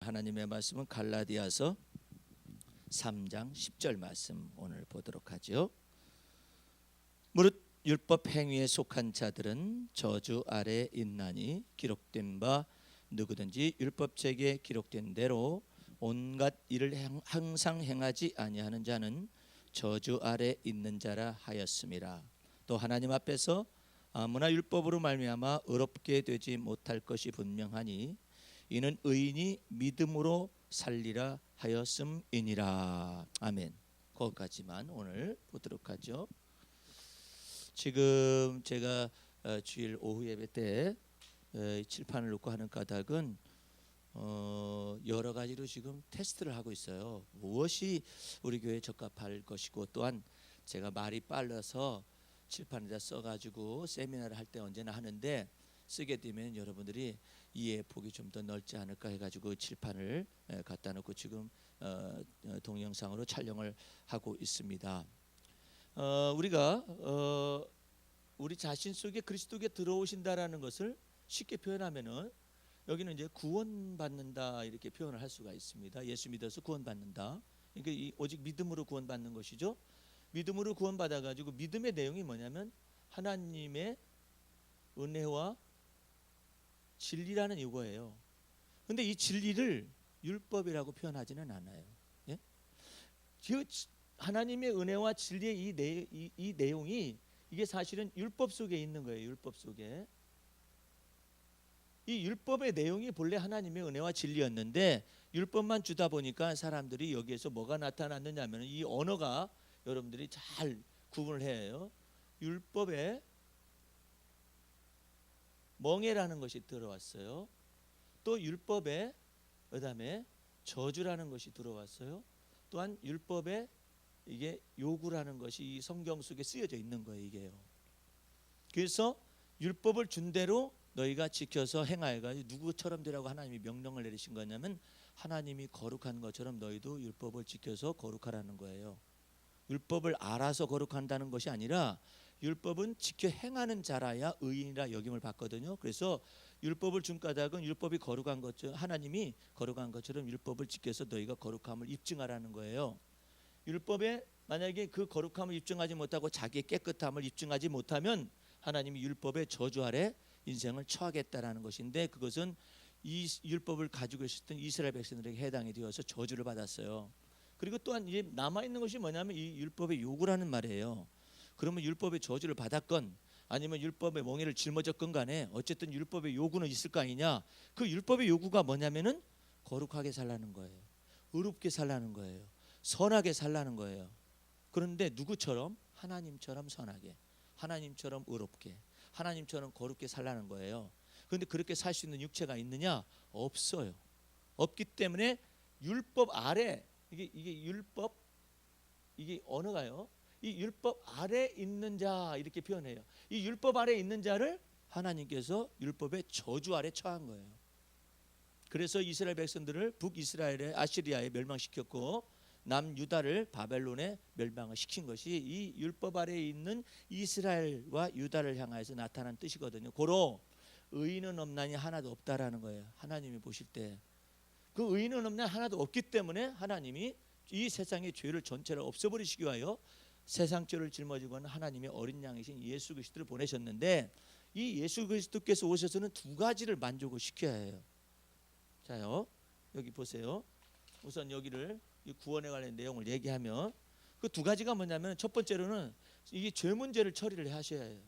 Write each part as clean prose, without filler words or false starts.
하나님의 말씀은 갈라디아서 3장 10절 말씀 오늘 보도록 하죠. 무릇 율법 행위에 속한 자들은 저주 아래 있나니 기록된 바 누구든지 율법책에 기록된 대로 온갖 일을 항상 행하지 아니하는 자는 저주 아래 있는 자라 하였음이라. 또 하나님 앞에서 아무나 율법으로 말미암아 의롭게 되지 못할 것이 분명하니 이는 의인이 믿음으로 살리라 하였음이니라. 아멘. 거기까지만 오늘 보도록 하죠. 지금 제가 주일 오후 예배 때 칠판을 놓고 하는 까닭은 여러 가지로 지금 테스트를 하고 있어요. 무엇이 우리 교회에 적합할 것이고, 또한 제가 말이 빨라서 칠판에다 써가지고 세미나를 할 때 언제나 하는데, 쓰게 되면 여러분들이 이해 폭이 좀 더 넓지 않을까 해가지고 칠판을 갖다 놓고 지금 동영상으로 촬영을 하고 있습니다. 우리가 우리 자신 속에 그리스도께 들어오신다라는 것을 쉽게 표현하면은 여기는 이제 구원받는다 이렇게 표현을 할 수가 있습니다. 예수 믿어서 구원받는다. 그러니까 오직 믿음으로 구원받는 것이죠. 믿음으로 구원받아 가지고 믿음의 내용이 뭐냐면 하나님의 은혜와 진리라는 이거예요. 근데 이 진리를 율법이라고 표현하지는 않아요. 예? 하나님의 은혜와 진리의 이 내용이 이게 사실은 율법 속에 있는 거예요. 율법 속에. 이 율법의 내용이 본래 하나님의 은혜와 진리였는데 율법만 주다 보니까 사람들이 여기에서 뭐가 나타났느냐면 이 언어가 여러분들이 잘 구분을 해야 해요. 율법에 멍에라는 것이 들어왔어요. 또 율법에 그다음에 저주라는 것이 들어왔어요. 또한 율법에 이게 요구라는 것이 이 성경 속에 쓰여져 있는 거예요. 이게요. 그래서 율법을 준 대로 너희가 지켜서 행하여가지고 누구처럼 되라고 하나님이 명령을 내리신 거냐면 하나님이 거룩한 것처럼 너희도 율법을 지켜서 거룩하라는 거예요. 율법을 알아서 거룩한다는 것이 아니라 율법은 지켜 행하는 자라야 의인이라 여김을 받거든요. 그래서 율법을 준 까닭은 율법이 거룩한 것처럼 하나님이 거룩한 것처럼 율법을 지켜서 너희가 거룩함을 입증하라는 거예요. 율법에 만약에 그 거룩함을 입증하지 못하고 자기의 깨끗함을 입증하지 못하면 하나님이 율법의 저주 아래 인생을 처하겠다라는 것인데, 그것은 이 율법을 가지고 있었던 이스라엘 백성들에게 해당이 되어서 저주를 받았어요. 그리고 또한 이제 남아 있는 것이 뭐냐면 이 율법의 요구라는 말이에요. 그러면 율법의 저주를 받았건 아니면 율법의 멍에를 짊어졌건 간에 어쨌든 율법의 요구는 있을 거 아니냐. 그 율법의 요구가 뭐냐면은 거룩하게 살라는 거예요. 의롭게 살라는 거예요. 선하게 살라는 거예요. 그런데 누구처럼? 하나님처럼 선하게, 하나님처럼 의롭게, 하나님처럼 거룩게 살라는 거예요. 그런데 그렇게 살 수 있는 육체가 있느냐? 없어요. 없기 때문에 율법 아래 이게 율법 이게 언어가요. 이 율법 아래 있는 자 이렇게 표현해요. 이 율법 아래 있는 자를 하나님께서 율법의 저주 아래 처한 거예요. 그래서 이스라엘 백성들을 북이스라엘의 아시리아에 멸망시켰고 남유다를 바벨론에 멸망을 시킨 것이 이 율법 아래에 있는 이스라엘과 유다를 향하여서 나타난 뜻이거든요. 고로 의인은 없나니 하나도 없다라는 거예요. 하나님이 보실 때 그 의인은 없나니 하나도 없기 때문에 하나님이 이 세상의 죄를 전체를 없애버리시기 위하여 세상 죄를 짊어지고 하는 하나님의 어린 양이신 예수 그리스도를 보내셨는데, 이 예수 그리스도께서 오셔서는 두 가지를 만족을 시켜야 해요. 자요, 여기 보세요. 우선 여기를 이 구원에 관련 내용을 얘기하면 그 두 가지가 뭐냐면, 첫 번째로는 이게 죄 문제를 처리를 하셔야 해요.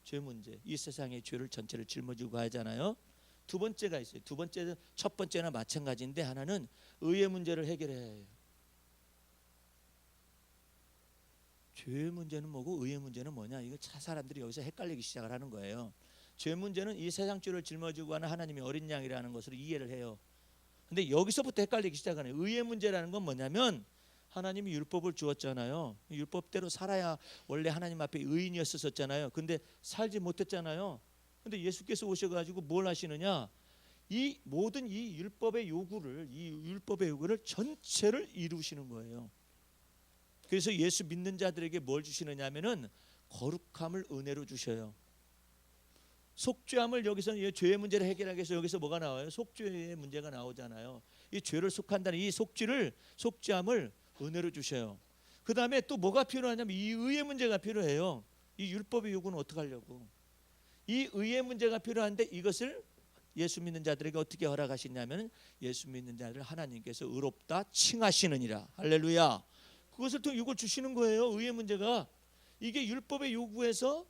죄 문제, 이 세상의 죄를 전체를 짊어지고 가잖아요. 두 번째가 있어요. 두 번째는 첫 번째나 마찬가지인데 하나는 의의 문제를 해결해야 해요. 죄 문제는 뭐고 의의 문제는 뭐냐? 이거 사람들이 여기서 헷갈리기 시작을 하는 거예요. 죄 문제는 이 세상 죄를 짊어지고 하는 하나님의 어린 양이라는 것으로 이해를 해요. 근데 여기서부터 헷갈리기 시작하네요. 의의 문제라는 건 뭐냐면 하나님이 율법을 주었잖아요. 율법대로 살아야 원래 하나님 앞에 의인이었었잖아요. 근데 살지 못했잖아요. 근데 예수께서 오셔가지고 뭘 하시느냐? 이 모든 이 율법의 요구를 전체를 이루시는 거예요. 그래서 예수 믿는 자들에게 뭘 주시느냐면은 거룩함을 은혜로 주셔요. 속죄함을 여기서 죄의 문제를 해결하기 위해서 여기서 뭐가 나와요? 속죄의 문제가 나오잖아요. 이 죄를 속한다는 이 속죄함을 은혜로 주셔요. 그 다음에 또 뭐가 필요하냐면 이 의의 문제가 필요해요. 이 율법의 요구는 어떻게 하려고? 이 의의 문제가 필요한데 이것을 예수 믿는 자들에게 어떻게 허락하시냐면 예수 믿는 자들을 하나님께서 의롭다 칭하시느니라. 할렐루야. 그것을 통해 이걸 주시는 거예요. 의의 문제가 이게 율법의 요구에서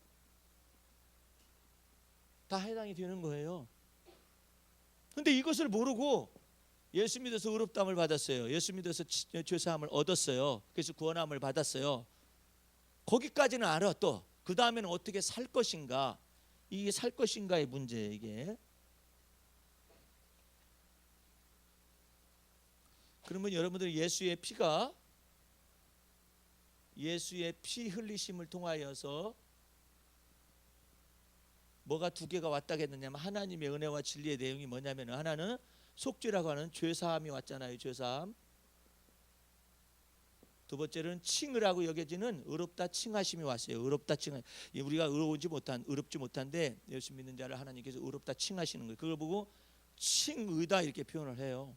다 해당이 되는 거예요. 근데 이것을 모르고 예수 믿어서 의롭다함을 받았어요. 예수 믿어서 죄사함을 얻었어요. 그래서 구원함을 받았어요. 거기까지는 알아. 또 그 다음에는 어떻게 살 것인가? 이게 살 것인가의 문제. 이게 그러면 여러분들 예수의 피 흘리심을 통하여서 뭐가 두 개가 왔다겠느냐면 하나님의 은혜와 진리의 내용이 뭐냐면 하나는 속죄라고 하는 죄사함이 왔잖아요. 죄사함. 두 번째는 칭의라고 여겨지는 의롭다 칭하심이 왔어요. 의롭다 칭하. 우리가 의롭지 못한데 예수 믿는 자를 하나님께서 의롭다 칭하시는 거예요. 그걸 보고 칭의다 이렇게 표현을 해요.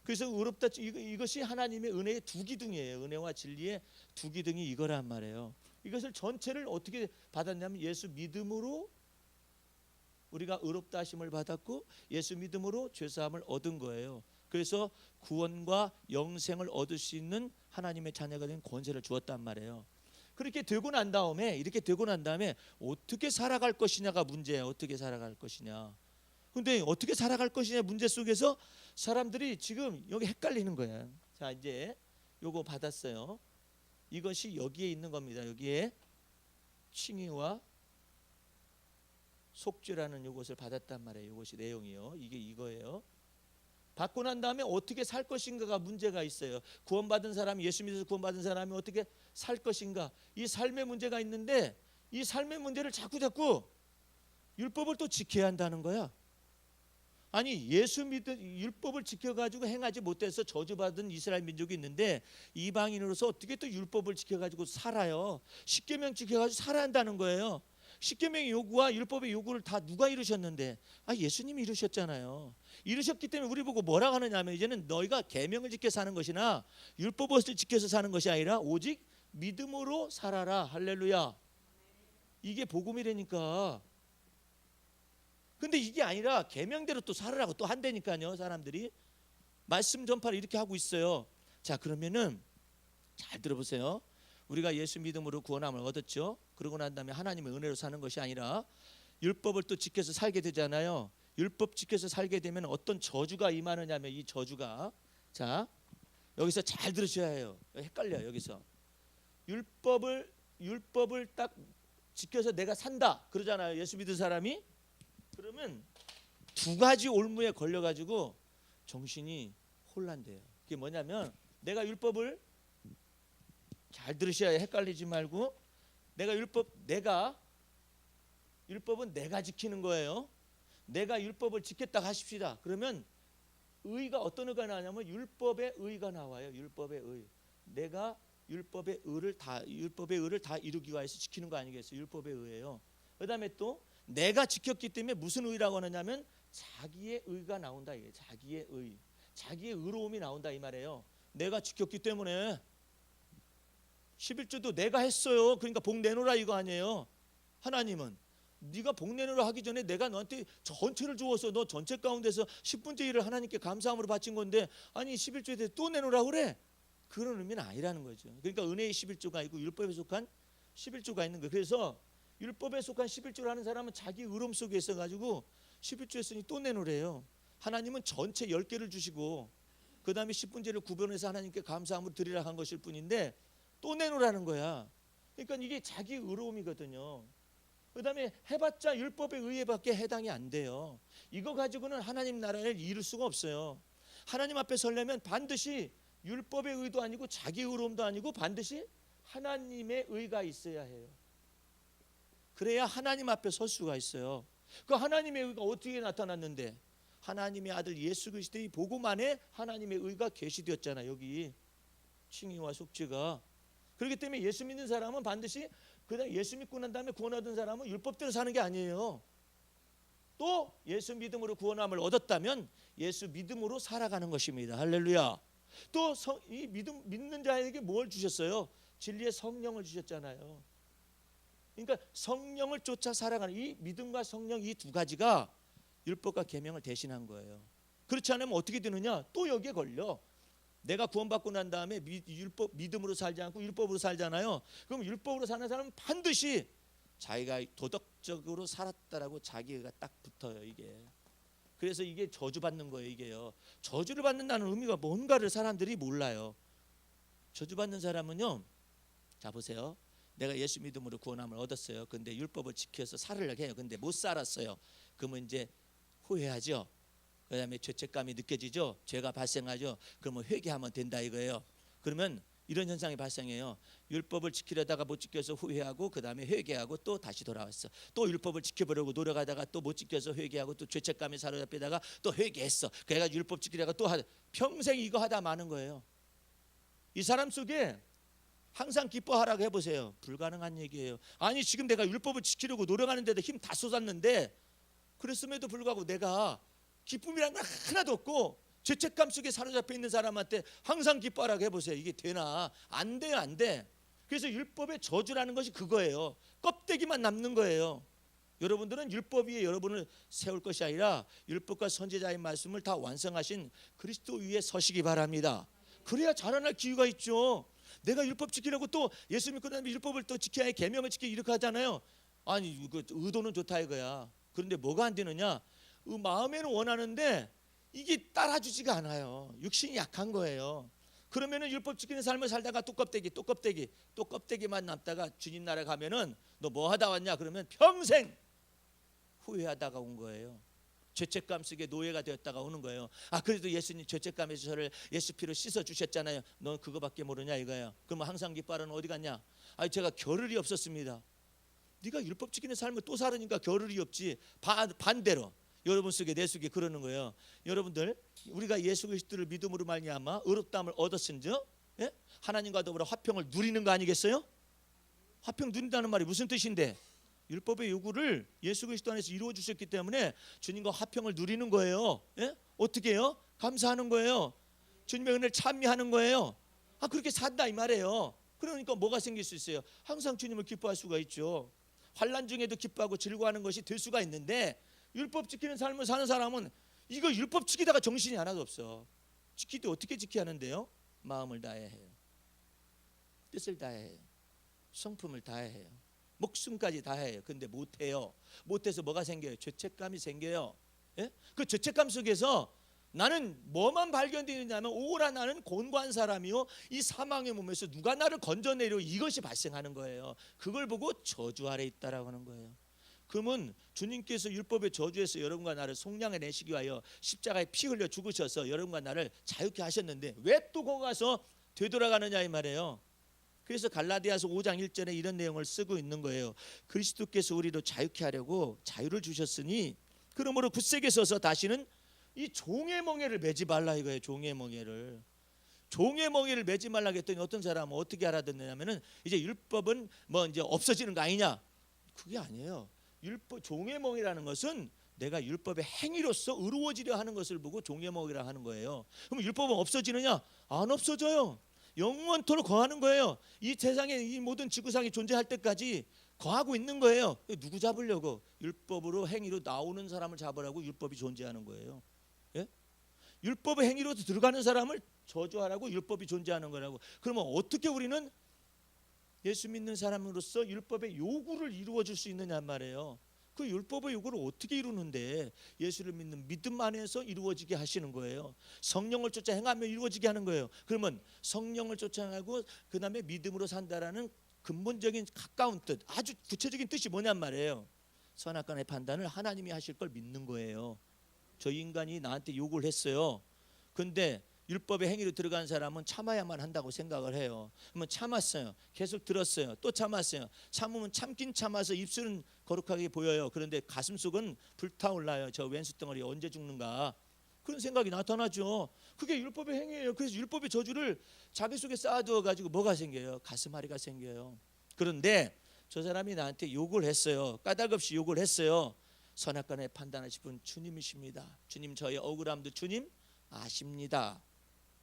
그래서 의롭다 이것이 하나님의 은혜의 두 기둥이에요. 은혜와 진리의 두 기둥이 이거란 말이에요. 이것을 전체를 어떻게 받았냐면 예수 믿음으로 우리가 의롭다 하심을 받았고 예수 믿음으로 죄사함을 얻은 거예요. 그래서 구원과 영생을 얻을 수 있는 하나님의 자녀가 된 권세를 주었단 말이에요. 이렇게 되고 난 다음에 어떻게 살아갈 것이냐가 문제예요. 어떻게 살아갈 것이냐. 근데 어떻게 살아갈 것이냐 문제 속에서 사람들이 지금 여기 헷갈리는 거야. 자, 이제 요거 받았어요. 이것이 여기에 있는 겁니다. 여기에 칭의와 속죄라는 요것을 받았단 말이에요. 이것이 내용이요. 이게 이거예요. 받고 난 다음에 어떻게 살 것인가가 문제가 있어요. 구원받은 사람이 예수 믿어서 구원받은 사람이 어떻게 살 것인가. 이 삶의 문제가 있는데 이 삶의 문제를 자꾸 율법을 또 지켜야 한다는 거야. 아니 율법을 지켜가지고 행하지 못해서 저주받은 이스라엘 민족이 있는데 이방인으로서 어떻게 또 율법을 지켜가지고 살아요. 십계명 지켜가지고 살아야 한다는 거예요. 십계명의 요구와 율법의 요구를 다 누가 이루셨는데 예수님이 이루셨잖아요. 이루셨기 때문에 우리 보고 뭐라고 하느냐 하면 이제는 너희가 계명을 지켜 사는 것이나 율법을 지켜서 사는 것이 아니라 오직 믿음으로 살아라. 할렐루야. 이게 복음이라니까. 근데 이게 아니라 계명대로 또 살으라고 또 한다니까요. 사람들이 말씀 전파를 이렇게 하고 있어요. 자, 그러면은 잘 들어보세요. 우리가 예수 믿음으로 구원함을 얻었죠. 그러고 난 다음에 하나님의 은혜로 사는 것이 아니라 율법을 또 지켜서 살게 되잖아요. 율법 지켜서 살게 되면 어떤 저주가 임하느냐면 이 저주가, 자, 여기서 잘 들으셔야 해요. 헷갈려요. 여기서 율법을 딱 지켜서 내가 산다 그러잖아요. 예수 믿은 사람이. 그러면 두 가지 올무에 걸려가지고 정신이 혼란돼요. 그게 뭐냐면 내가 율법을 잘 들으셔야 헷갈리지 말고 율법은 내가 지키는 거예요. 내가 율법을 지켰다 하십시다. 그러면 의가 어떤 의가 나냐면 율법의 의가 나와요. 율법의 의. 내가 율법의 의를 다 이루기 위해서 지키는 거 아니겠어요? 율법의 의예요. 그다음에 또 내가 지켰기 때문에 무슨 의라고 하느냐면 자기의 의가 나온다. 이게 자기의 의, 자기의 의로움이 나온다 이 말이에요. 내가 지켰기 때문에 11조도 내가 했어요. 그러니까 복 내놓으라 이거 아니에요. 하나님은 네가 복 내놓으라 하기 전에 내가 너한테 전체를 주어서 너 전체 가운데서 10분의 1을 하나님께 감사함으로 바친 건데 아니 11조에 대해 또 내놓으라 그래. 그런 의미는 아니라는 거죠. 그러니까 은혜의 11조가 있고 율법에 속한 11조가 있는 거예요. 그래서 율법에 속한 11조를 하는 사람은 자기 의로움 속에 있어가지고 11조 했으니 또 내놓으래요. 하나님은 전체 10개를 주시고 그 다음에 10분의 1을 구별해서 하나님께 감사함으로 드리라 한 것일 뿐인데 또 내놓으라는 거야. 그러니까 이게 자기 의로움이거든요. 그 다음에 해봤자 율법의 의에밖에 해당이 안 돼요. 이거 가지고는 하나님 나라를 이룰 수가 없어요. 하나님 앞에 서려면 반드시 율법의 의도 아니고 자기 의로움도 아니고 반드시 하나님의 의가 있어야 해요. 그래야 하나님 앞에 설 수가 있어요. 그 하나님의 의가 어떻게 나타났는데 하나님의 아들 예수 그리스도의 복음 안에 하나님의 의가 계시되었잖아요. 여기 칭의와 속죄가. 그렇기 때문에 예수 믿는 사람은 반드시 그다음 예수 믿고 난 다음에 구원 얻은 사람은 율법대로 사는 게 아니에요. 또 예수 믿음으로 구원함을 얻었다면 예수 믿음으로 살아가는 것입니다. 할렐루야. 또 이 믿는 자에게 뭘 주셨어요? 진리의 성령을 주셨잖아요. 그러니까 성령을 쫓아 살아가는 이 믿음과 성령 이 두 가지가 율법과 계명을 대신한 거예요. 그렇지 않으면 어떻게 되느냐? 또 여기에 걸려. 내가 구원받고 난 다음에 믿음으로 살지 않고 율법으로 살잖아요. 그럼 율법으로 사는 사람은 반드시 자기가 도덕적으로 살았다라고 자기가 딱 붙어요. 이게. 그래서 이게 저주받는 거예요. 이게요. 저주를 받는다는 의미가 뭔가를 사람들이 몰라요. 저주받는 사람은요. 자 보세요. 내가 예수 믿음으로 구원함을 얻었어요. 근데 율법을 지켜서 살으려고 해요. 근데 못 살았어요. 그러면 이제 후회하죠. 그다음에 죄책감이 느껴지죠. 죄가 발생하죠. 그러면 회개하면 된다 이거예요. 그러면 이런 현상이 발생해요. 율법을 지키려다가 못 지켜서 후회하고 그다음에 회개하고 또 다시 돌아왔어. 또 율법을 지켜보려고 노력하다가 또 못 지켜서 회개하고 또 죄책감에 사로잡히다가 또 회개했어. 그래가 율법 지키려다가 또 평생 이거 하다 마는 거예요. 이 사람 속에 항상 기뻐하라고 해보세요. 불가능한 얘기예요. 아니 지금 내가 율법을 지키려고 노력하는데도 힘 다 쏟았는데 그랬음에도 불구하고 내가 기쁨이란 건 하나도 없고 죄책감 속에 사로잡혀 있는 사람한테 항상 기뻐하라고 해보세요. 이게 되나? 안 돼요. 안 돼. 그래서 율법의 저주라는 것이 그거예요. 껍데기만 남는 거예요. 여러분들은 율법 위에 여러분을 세울 것이 아니라 율법과 선지자의 말씀을 다 완성하신 그리스도 위에 서시기 바랍니다. 그래야 자라날 기회가 있죠. 내가 율법 지키려고 또 예수 믿고 나면 율법을 또 지켜야 해, 계명을 지키고 이렇게 하잖아요. 아니 그 의도는 좋다 이거야. 그런데 뭐가 안 되느냐? 마음에는 원하는데 이게 따라주지가 않아요. 육신이 약한 거예요. 그러면은 율법 지키는 삶을 살다가 또 껍데기만 남다가 주님 나라 가면은 너 뭐 하다 왔냐? 그러면 평생 후회하다가 온 거예요. 죄책감 속에 노예가 되었다가 오는 거예요. 아 그래도 예수님 죄책감에서 저를 예수 피로 씻어 주셨잖아요. 넌 그거밖에 모르냐 이거야. 그러면 항상 기뻐하는 어디 갔냐? 아 제가 겨를이 없었습니다. 네가 율법 지키는 삶을 또 살으니까 겨를이 없지. 반대로 여러분 속에 내 속에 그러는 거예요. 여러분들 우리가 예수 그리스도를 믿음으로 말미암아 의롭다함을 얻었은즉 예? 하나님과 더불어 화평을 누리는 거 아니겠어요? 화평 누린다는 말이 무슨 뜻인데? 율법의 요구를 예수 그리스도 안에서 이루어 주셨기 때문에 주님과 화평을 누리는 거예요. 예? 어떻게 해요? 감사하는 거예요. 주님의 은혜를 찬미하는 거예요. 아 그렇게 산다 이 말이에요. 그러니까 뭐가 생길 수 있어요? 항상 주님을 기뻐할 수가 있죠. 환난 중에도 기뻐하고 즐거워하는 것이 될 수가 있는데 율법 지키는 삶을 사는 사람은 이거 율법 지키다가 정신이 하나도 없어. 지키되 어떻게 지켜야 하는데요? 마음을 다해야 해요. 뜻을 다해야 해요. 성품을 다해야 해요. 목숨까지 다해요. 근데 못해요. 못해서 뭐가 생겨요? 죄책감이 생겨요. 예? 그 죄책감 속에서 나는 뭐만 발견되느냐면 오라 나는 곤고한 사람이요 이 사망의 몸에서 누가 나를 건져내려 이것이 발생하는 거예요. 그걸 보고 저주 아래 있다라고 하는 거예요. 그러면 주님께서 율법의 저주에서 여러분과 나를 속량해 내시기 위하여 십자가에 피 흘려 죽으셔서 여러분과 나를 자유케 하셨는데 왜 또 거기 가서 되돌아가느냐 이 말이에요. 그래서 갈라디아서 5장 1절에 이런 내용을 쓰고 있는 거예요. 그리스도께서 우리를 자유케 하려고 자유를 주셨으니 그러므로 굳세게 서서 다시는 이 종의 멍에를 매지 말라 이거예요. 종의 멍에를 매지 말라 했더니 어떤 사람은 어떻게 알아듣느냐면은 이제 율법은 뭐 이제 없어지는 거 아니냐? 그게 아니에요. 율법 종의 멍이라는 것은 내가 율법의 행위로서 의로워지려 하는 것을 보고 종의 멍이라 하는 거예요. 그럼 율법은 없어지느냐? 안 없어져요. 영원토록 거하는 거예요. 이 세상에 이 모든 지구상이 존재할 때까지 거하고 있는 거예요. 누구 잡으려고? 율법으로 행위로 나오는 사람을 잡으라고 율법이 존재하는 거예요. 예? 율법의 행위로 들어가는 사람을 저주하라고 율법이 존재하는 거라고. 그러면 어떻게 우리는 예수 믿는 사람으로서 율법의 요구를 이루어 줄 수 있느냐 말이에요. 그 율법의 요구를 어떻게 이루는데 예수를 믿는 믿음 안에서 이루어지게 하시는 거예요. 성령을 쫓아 행하며 이루어지게 하는 거예요. 그러면 성령을 쫓아 행하고 그 다음에 믿음으로 산다라는 근본적인 가까운 뜻, 아주 구체적인 뜻이 뭐냔 말이에요. 선악간의 판단을 하나님이 하실 걸 믿는 거예요. 저 인간이 나한테 요구를 했어요. 근데 율법의 행위로 들어간 사람은 참아야만 한다고 생각을 해요. 그러면 참았어요. 계속 들었어요. 또 참았어요. 참으면 참긴 참아서 입술은 거룩하게 보여요. 그런데 가슴속은 불타올라요. 저 왼수 덩어리 언제 죽는가? 그런 생각이 나타나죠. 그게 율법의 행위예요. 그래서 율법의 저주를 자기 속에 쌓아두어 가지고 뭐가 생겨요? 가슴앓이가 생겨요. 그런데 저 사람이 나한테 욕을 했어요. 까닭없이 욕을 했어요. 선악간에 판단하실 분 주님이십니다. 주님 저의 억울함도 주님 아십니다.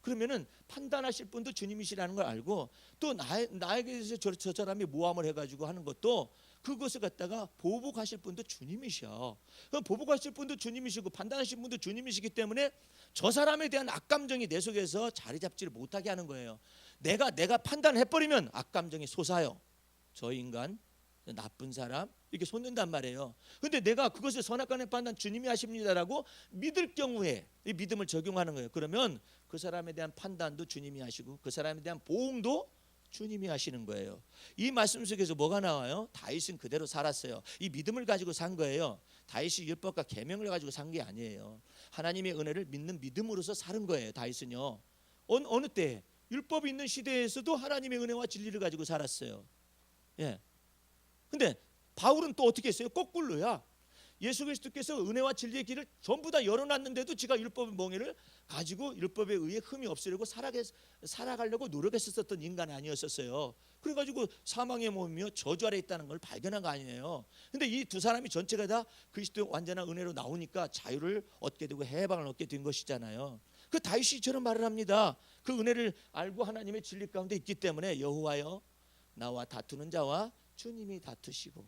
그러면은 판단하실 분도 주님이시라는 걸 알고 또 나에게 대해서 저 사람이 모함을 해가지고 하는 것도 그것을 갖다가 보복하실 분도 주님이셔. 그럼 보복하실 분도 주님이시고 판단하실 분도 주님이시기 때문에 저 사람에 대한 악감정이 내 속에서 자리 잡지를 못하게 하는 거예요. 내가 판단해버리면 악감정이 솟아요. 저 인간 나쁜 사람 이렇게 솟는단 말이에요. 근데 내가 그것을 선악간의 판단 주님이 하십니다라고 믿을 경우에 이 믿음을 적용하는 거예요. 그러면 그 사람에 대한 판단도 주님이 하시고 그 사람에 대한 보응도 주님이 하시는 거예요. 이 말씀 속에서 뭐가 나와요? 다윗은 그대로 살았어요. 이 믿음을 가지고 산 거예요. 다윗이 율법과 계명을 가지고 산 게 아니에요. 하나님의 은혜를 믿는 믿음으로서 사는 거예요. 다윗은요. 어느 때 율법이 있는 시대에서도 하나님의 은혜와 진리를 가지고 살았어요. 예. 근데 바울은 또 어떻게 했어요? 거꾸로야. 예수 그리스도께서 은혜와 진리의 길을 전부 다 열어놨는데도 지가 율법의 멍에를 가지고 율법에 의해 흠이 없으려고 살아가려고 노력했었던 인간 아니었었어요. 그래가지고 사망의 몸이며 저주 아래 있다는 걸 발견한 거 아니에요. 근데 이 두 사람이 전체가 다 그리스도의 완전한 은혜로 나오니까 자유를 얻게 되고 해방을 얻게 된 것이잖아요. 그 다윗이 저런 말을 합니다. 그 은혜를 알고 하나님의 진리 가운데 있기 때문에 여호와여 나와 다투는 자와 주님이 다투시고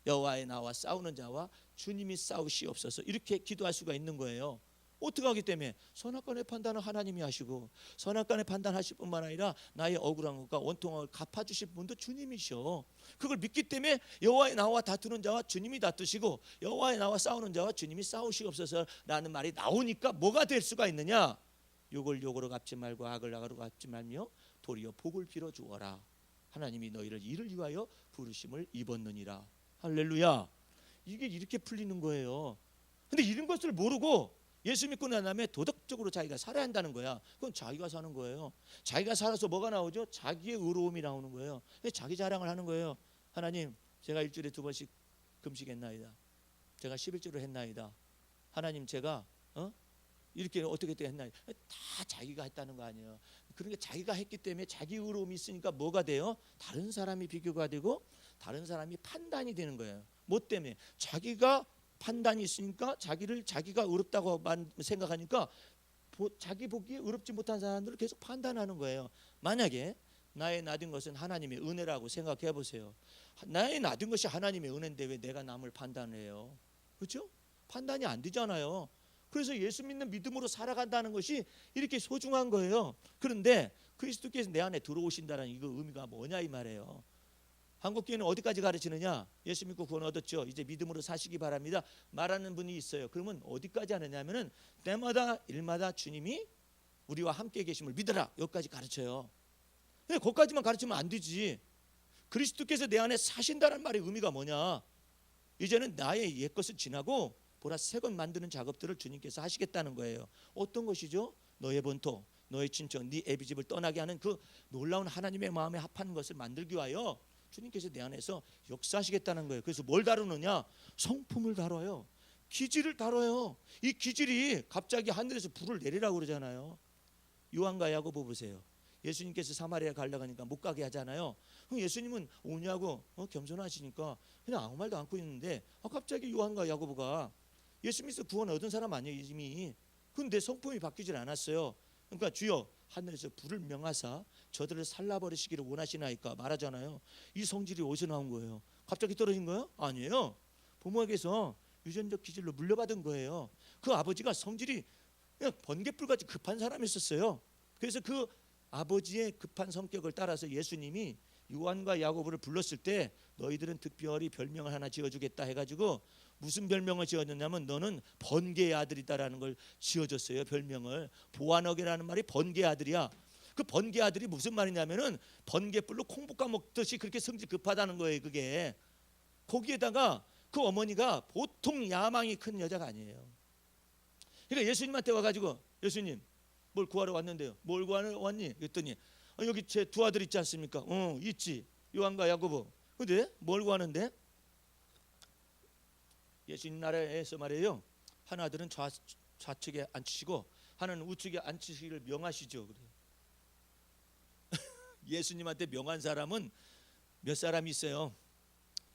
여호와의 나와 싸우는 자와 주님이 싸우시옵소서 이렇게 기도할 수가 있는 거예요. 어떻게 하기 때문에 선악간의 판단은 하나님이 하시고 선악간의 판단하실 뿐만 아니라 나의 억울한 것과 원통함을 갚아주실 분도 주님이셔. 그걸 믿기 때문에 여호와의 나와 다투는 자와 주님이 다투시고 여호와의 나와 싸우는 자와 주님이 싸우시옵소서라는 말이 나오니까 뭐가 될 수가 있느냐? 욕을 욕으로 갚지 말고 악을 악으로 갚지 말며 도리어 복을 빌어 주어라. 하나님이 너희를 이를 위하여 부르심을 입었느니라. 할렐루야. 이게 이렇게 풀리는 거예요. 근데 이런 것을 모르고 예수 믿고 난 다음에 도덕적으로 자기가 살아야 한다는 거야. 그건 자기가 사는 거예요. 자기가 살아서 뭐가 나오죠? 자기의 의로움이 나오는 거예요. 자기 자랑을 하는 거예요. 하나님 제가 일주일에 2번씩 금식했나이다. 제가 11조를 했나이다. 하나님 제가 이렇게 어떻게 했나이다. 다 자기가 했다는 거 아니에요. 그러니까 자기가 했기 때문에 자기 의로움이 있으니까 뭐가 돼요? 다른 사람이 비교가 되고 다른 사람이 판단이 되는 거예요. 뭐 때문에? 자기가 판단이 있으니까 자기가 의롭다고 생각하니까 자기 보기에 의롭지 못한 사람들을 계속 판단하는 거예요. 만약에 나의 나된 것은 하나님의 은혜라고 생각해 보세요. 나의 나된 것이 하나님의 은혜인데 왜 내가 남을 판단해요? 그렇죠? 판단이 안 되잖아요. 그래서 예수 믿는 믿음으로 살아간다는 것이 이렇게 소중한 거예요. 그런데 그리스도께서 내 안에 들어오신다는 이거 의미가 뭐냐 이 말이에요. 한국교회는 어디까지 가르치느냐? 예수 믿고 구원 얻었죠. 이제 믿음으로 사시기 바랍니다. 말하는 분이 있어요. 그러면 어디까지 하느냐면은 때마다 일마다 주님이 우리와 함께 계심을 믿어라. 여기까지 가르쳐요. 근데 거기까지만 가르치면 안 되지. 그리스도께서 내 안에 사신다는 말의 의미가 뭐냐? 이제는 나의 옛 것은 지나고 보라 새 것 만드는 작업들을 주님께서 하시겠다는 거예요. 어떤 것이죠? 너의 본토, 너의 친척, 네 애비집을 떠나게 하는 그 놀라운 하나님의 마음에 합한 것을 만들기 위하여 주님께서 내 안에서 역사하시겠다는 거예요. 그래서 뭘 다루느냐? 성품을 다뤄요. 기질을 다뤄요. 이 기질이 갑자기 하늘에서 불을 내리라고 그러잖아요. 요한과 야고보 보세요. 예수님께서 사마리아 가려고 하니까 못 가게 하잖아요. 그럼 예수님은 오냐고 겸손하시니까 그냥 아무 말도 않고 있는데 갑자기 요한과 야고보가 예수 믿어서 구원 얻은 사람 아니에요 이미. 근데 성품이 바뀌질 않았어요. 그러니까 주여 하늘에서 불을 명하사 저들을 살라버리시기를 원하시나이까 말하잖아요. 이 성질이 어디서 나온 거예요? 갑자기 떨어진 거예요? 아니에요. 부모에게서 유전적 기질로 물려받은 거예요. 그 아버지가 성질이 그냥 번개불같이 급한 사람이었어요. 그래서 그 아버지의 급한 성격을 따라서 예수님이 요한과 야고보를 불렀을 때 너희들은 특별히 별명을 하나 지어주겠다 해가지고 무슨 별명을 지어줬냐면 너는 번개의 아들이다라는 걸 지어줬어요. 별명을. 보아너게라는 말이 번개의 아들이야. 그 번개의 아들이 무슨 말이냐면은 번개불로 콩볶아 먹듯이 그렇게 성질 급하다는 거예요. 그게 거기에다가 그 어머니가 보통 야망이 큰 여자가 아니에요. 그러니까 예수님한테 와가지고 예수님 뭘 구하러 왔는데요. 뭘 구하러 왔니? 그랬더니 여기 제 두 아들 있지 않습니까? 있지. 요한과 야고보. 근데 뭘 구하는데? 예수님 나라에서 말이에요. 하나들은 좌측에 앉히시고 하나는 우측에 앉히시기를 명하시죠. 그래요. 예수님한테 명한 사람은 몇 사람이 있어요?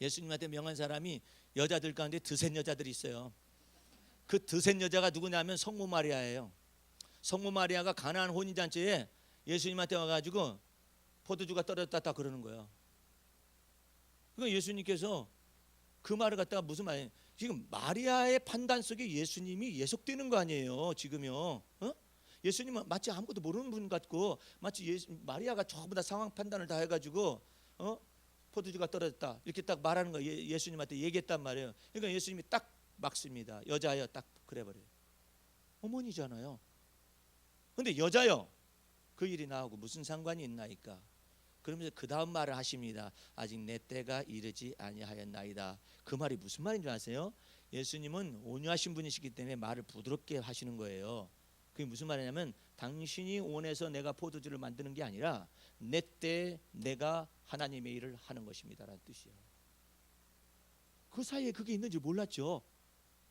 예수님한테 명한 사람이 여자들 가운데 드센 여자들이 있어요. 그 드센 여자가 누구냐면 성모 마리아예요. 성모 마리아가 가나안 혼인잔치에 예수님한테 와가지고 포도주가 떨어졌다 그러는 거예요. 그러니까 예수님께서 그 말을 갖다가 무슨 말이에요? 지금 마리아의 판단 속에 예수님이 예속되는 거 아니에요 지금요. 예수님은 마치 아무것도 모르는 분 같고 마치 마리아가 전부 다 상황 판단을 다 해가지고 포도주가 떨어졌다 이렇게 딱 말하는 거 예수님한테 얘기했단 말이에요. 그러니까 예수님이 딱 막습니다. 여자여 딱 그래버려요. 어머니잖아요. 근데 여자여 그 일이 나하고 무슨 상관이 있나이까? 그러면서 그 다음 말을 하십니다. 아직 내 때가 이르지 아니하였나이다. 그 말이 무슨 말인 줄 아세요? 예수님은 온유하신 분이시기 때문에 말을 부드럽게 하시는 거예요. 그게 무슨 말이냐면 당신이 원해서 내가 포도주를 만드는 게 아니라 내 때에 내가 하나님의 일을 하는 것입니다라는 뜻이에요. 그 사이에 그게 있는지 몰랐죠.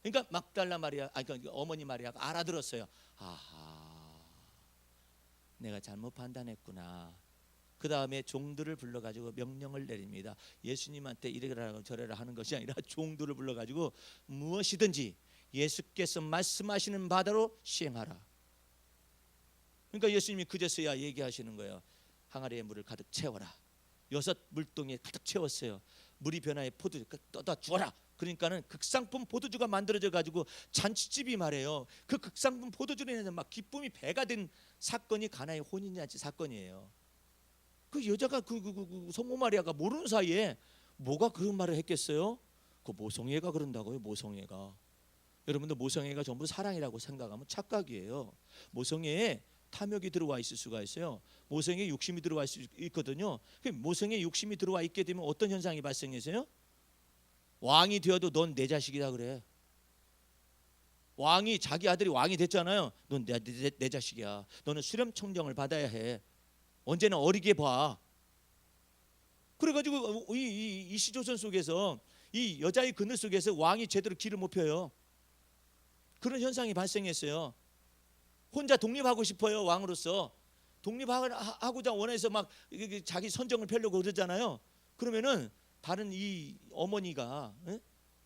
그러니까 막달라 마리아, 그러니까 어머니 마리아가 알아들었어요. 아하, 내가 잘못 판단했구나. 그 다음에 종들을 불러가지고 명령을 내립니다. 예수님한테 이래라 저래라 하는 것이 아니라 종들을 불러가지고 무엇이든지 예수께서 말씀하시는 바대로 시행하라. 그러니까 예수님이 그제서야 얘기하시는 거예요. 항아리에 물을 가득 채워라. 6 물동에 가득 채웠어요. 물이 변화해 포도주 떠다 주어라. 그러니까는 극상품 포도주가 만들어져 가지고 잔치집이 말해요. 그 극상품 포도주로 인해서 막 기쁨이 배가 된 사건이 가나의 혼인잔치 사건이에요. 그 여자가 그 성모 마리아가 모르는 사이에 뭐가 그런 말을 했겠어요? 그 모성애가 그런다고요. 모성애가. 여러분들 모성애가 전부 사랑이라고 생각하면 착각이에요. 모성애에 탐욕이 들어와 있을 수가 있어요. 모성애에 욕심이 들어와 있거든요. 모성애에 욕심이 들어와 있게 되면 어떤 현상이 발생해서요? 왕이 되어도 넌 내 자식이다 그래. 왕이 자기 아들이 왕이 됐잖아요. 넌 내 자식이야. 너는 수렴 청정을 받아야 해. 언제나 어리게 봐. 그래가지고 이 시조선 속에서 이 여자의 그늘 속에서 왕이 제대로 길을 못 펴요. 그런 현상이 발생했어요. 혼자 독립하고 싶어요. 왕으로서 독립하고자 원해서 막 자기 선정을 펴려고 그러잖아요. 그러면은 다른 이 어머니가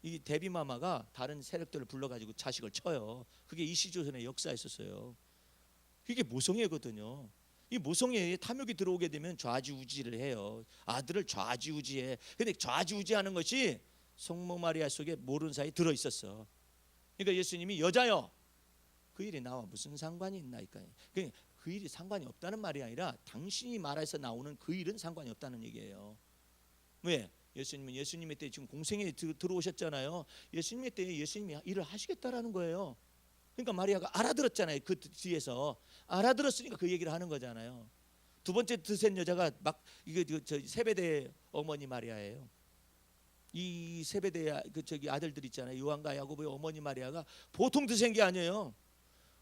이 데비마마가 다른 세력들을 불러가지고 자식을 쳐요. 그게 이시조선의 역사에 있었어요. 그게 모성애거든요. 이 모성애에 탐욕이 들어오게 되면 좌지우지를 해요. 아들을 좌지우지해. 근데 좌지우지하는 것이 성모 마리아 속에 모르는 사이 들어 있었어. 그러니까 예수님이 여자여 그 일이 나와 무슨 상관이 있나이까. 그 일이 상관이 없다는 말이 아니라 당신이 말해서 나오는 그 일은 상관이 없다는 얘기예요. 왜? 예수님의 때 지금 공생에 들어오셨잖아요. 예수님의 때에 예수님이 일을 하시겠다라는 거예요. 그러니까 마리아가 알아들었잖아요. 그 뒤에서 알아들었으니까 그 얘기를 하는 거잖아요. 두 번째 드센 여자가 막 이거 저 세베대 어머니 마리아예요. 이 세베대 아들들 있잖아요. 요한과 야고보의 어머니 마리아가 보통 드센 게 아니에요.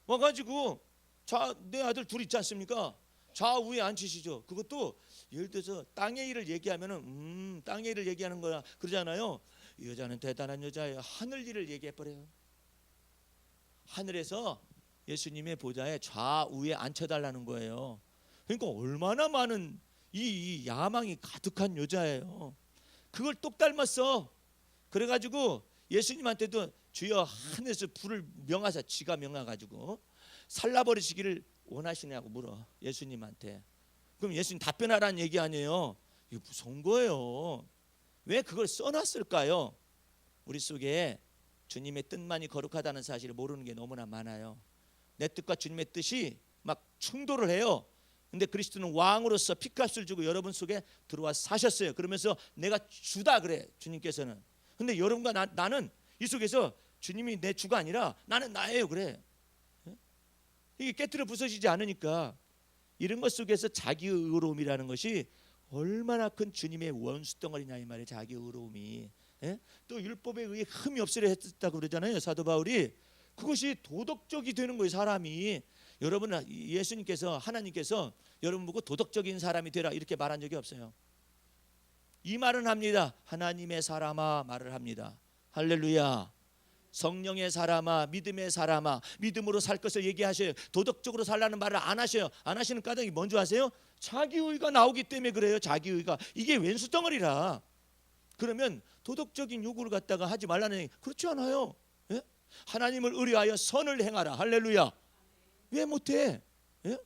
와가지고 내 아들 둘 있지 않습니까? 좌우에 앉히시죠. 그것도 예를 들어서 땅의 일을 얘기하면은 땅의 일을 얘기하는 거야 그러잖아요. 이 여자는 대단한 여자예요. 하늘 일을 얘기해 버려요. 하늘에서 예수님의 보좌에 좌우에 앉혀달라는 거예요. 그러니까 얼마나 많은 이 야망이 가득한 여자예요. 그걸 똑 닮았어. 그래가지고 예수님한테도 주여 하늘에서 불을 명하사 지가 명하가지고 살라버리시기를 원하시냐고 물어 예수님한테. 그럼 예수님 답변하라는 얘기 아니에요. 이거 무서운 거예요. 왜 그걸 써놨을까요? 우리 속에 주님의 뜻만이 거룩하다는 사실을 모르는 게 너무나 많아요. 내 뜻과 주님의 뜻이 막 충돌을 해요. 근데 그리스도는 왕으로서 피값을 주고 여러분 속에 들어와 사셨어요. 그러면서 내가 주다 그래 주님께서는. 근데 여러분과 나는 이 속에서 주님이 내 주가 아니라 나는 나예요 그래. 이게 깨트려 부서지지 않으니까 이런 것 속에서 자기 의로움이라는 것이 얼마나 큰 주님의 원수덩어리냐 이 말이에요. 자기 의로움이. 또 율법에 의해 흠이 없으려 했다고 그러잖아요. 사도 바울이. 그것이 도덕적이 되는 거예요. 사람이. 여러분 예수님께서 하나님께서 여러분 보고 도덕적인 사람이 되라 이렇게 말한 적이 없어요. 이 말은 합니다. 하나님의 사람아 말을 합니다. 할렐루야. 성령의 사람아 믿음의 사람아 믿음으로 살 것을 얘기하셔요. 도덕적으로 살라는 말을 안 하셔요. 안 하시는 까닭이 뭔지 아세요? 자기의가 나오기 때문에 그래요. 자기의가. 이게 왼수덩어리라. 그러면 도덕적인 요구를 갖다가 하지 말라는 얘기, 그렇지 않아요. 예? 하나님을 의뢰하여 선을 행하라. 할렐루야. 왜 못해? 예?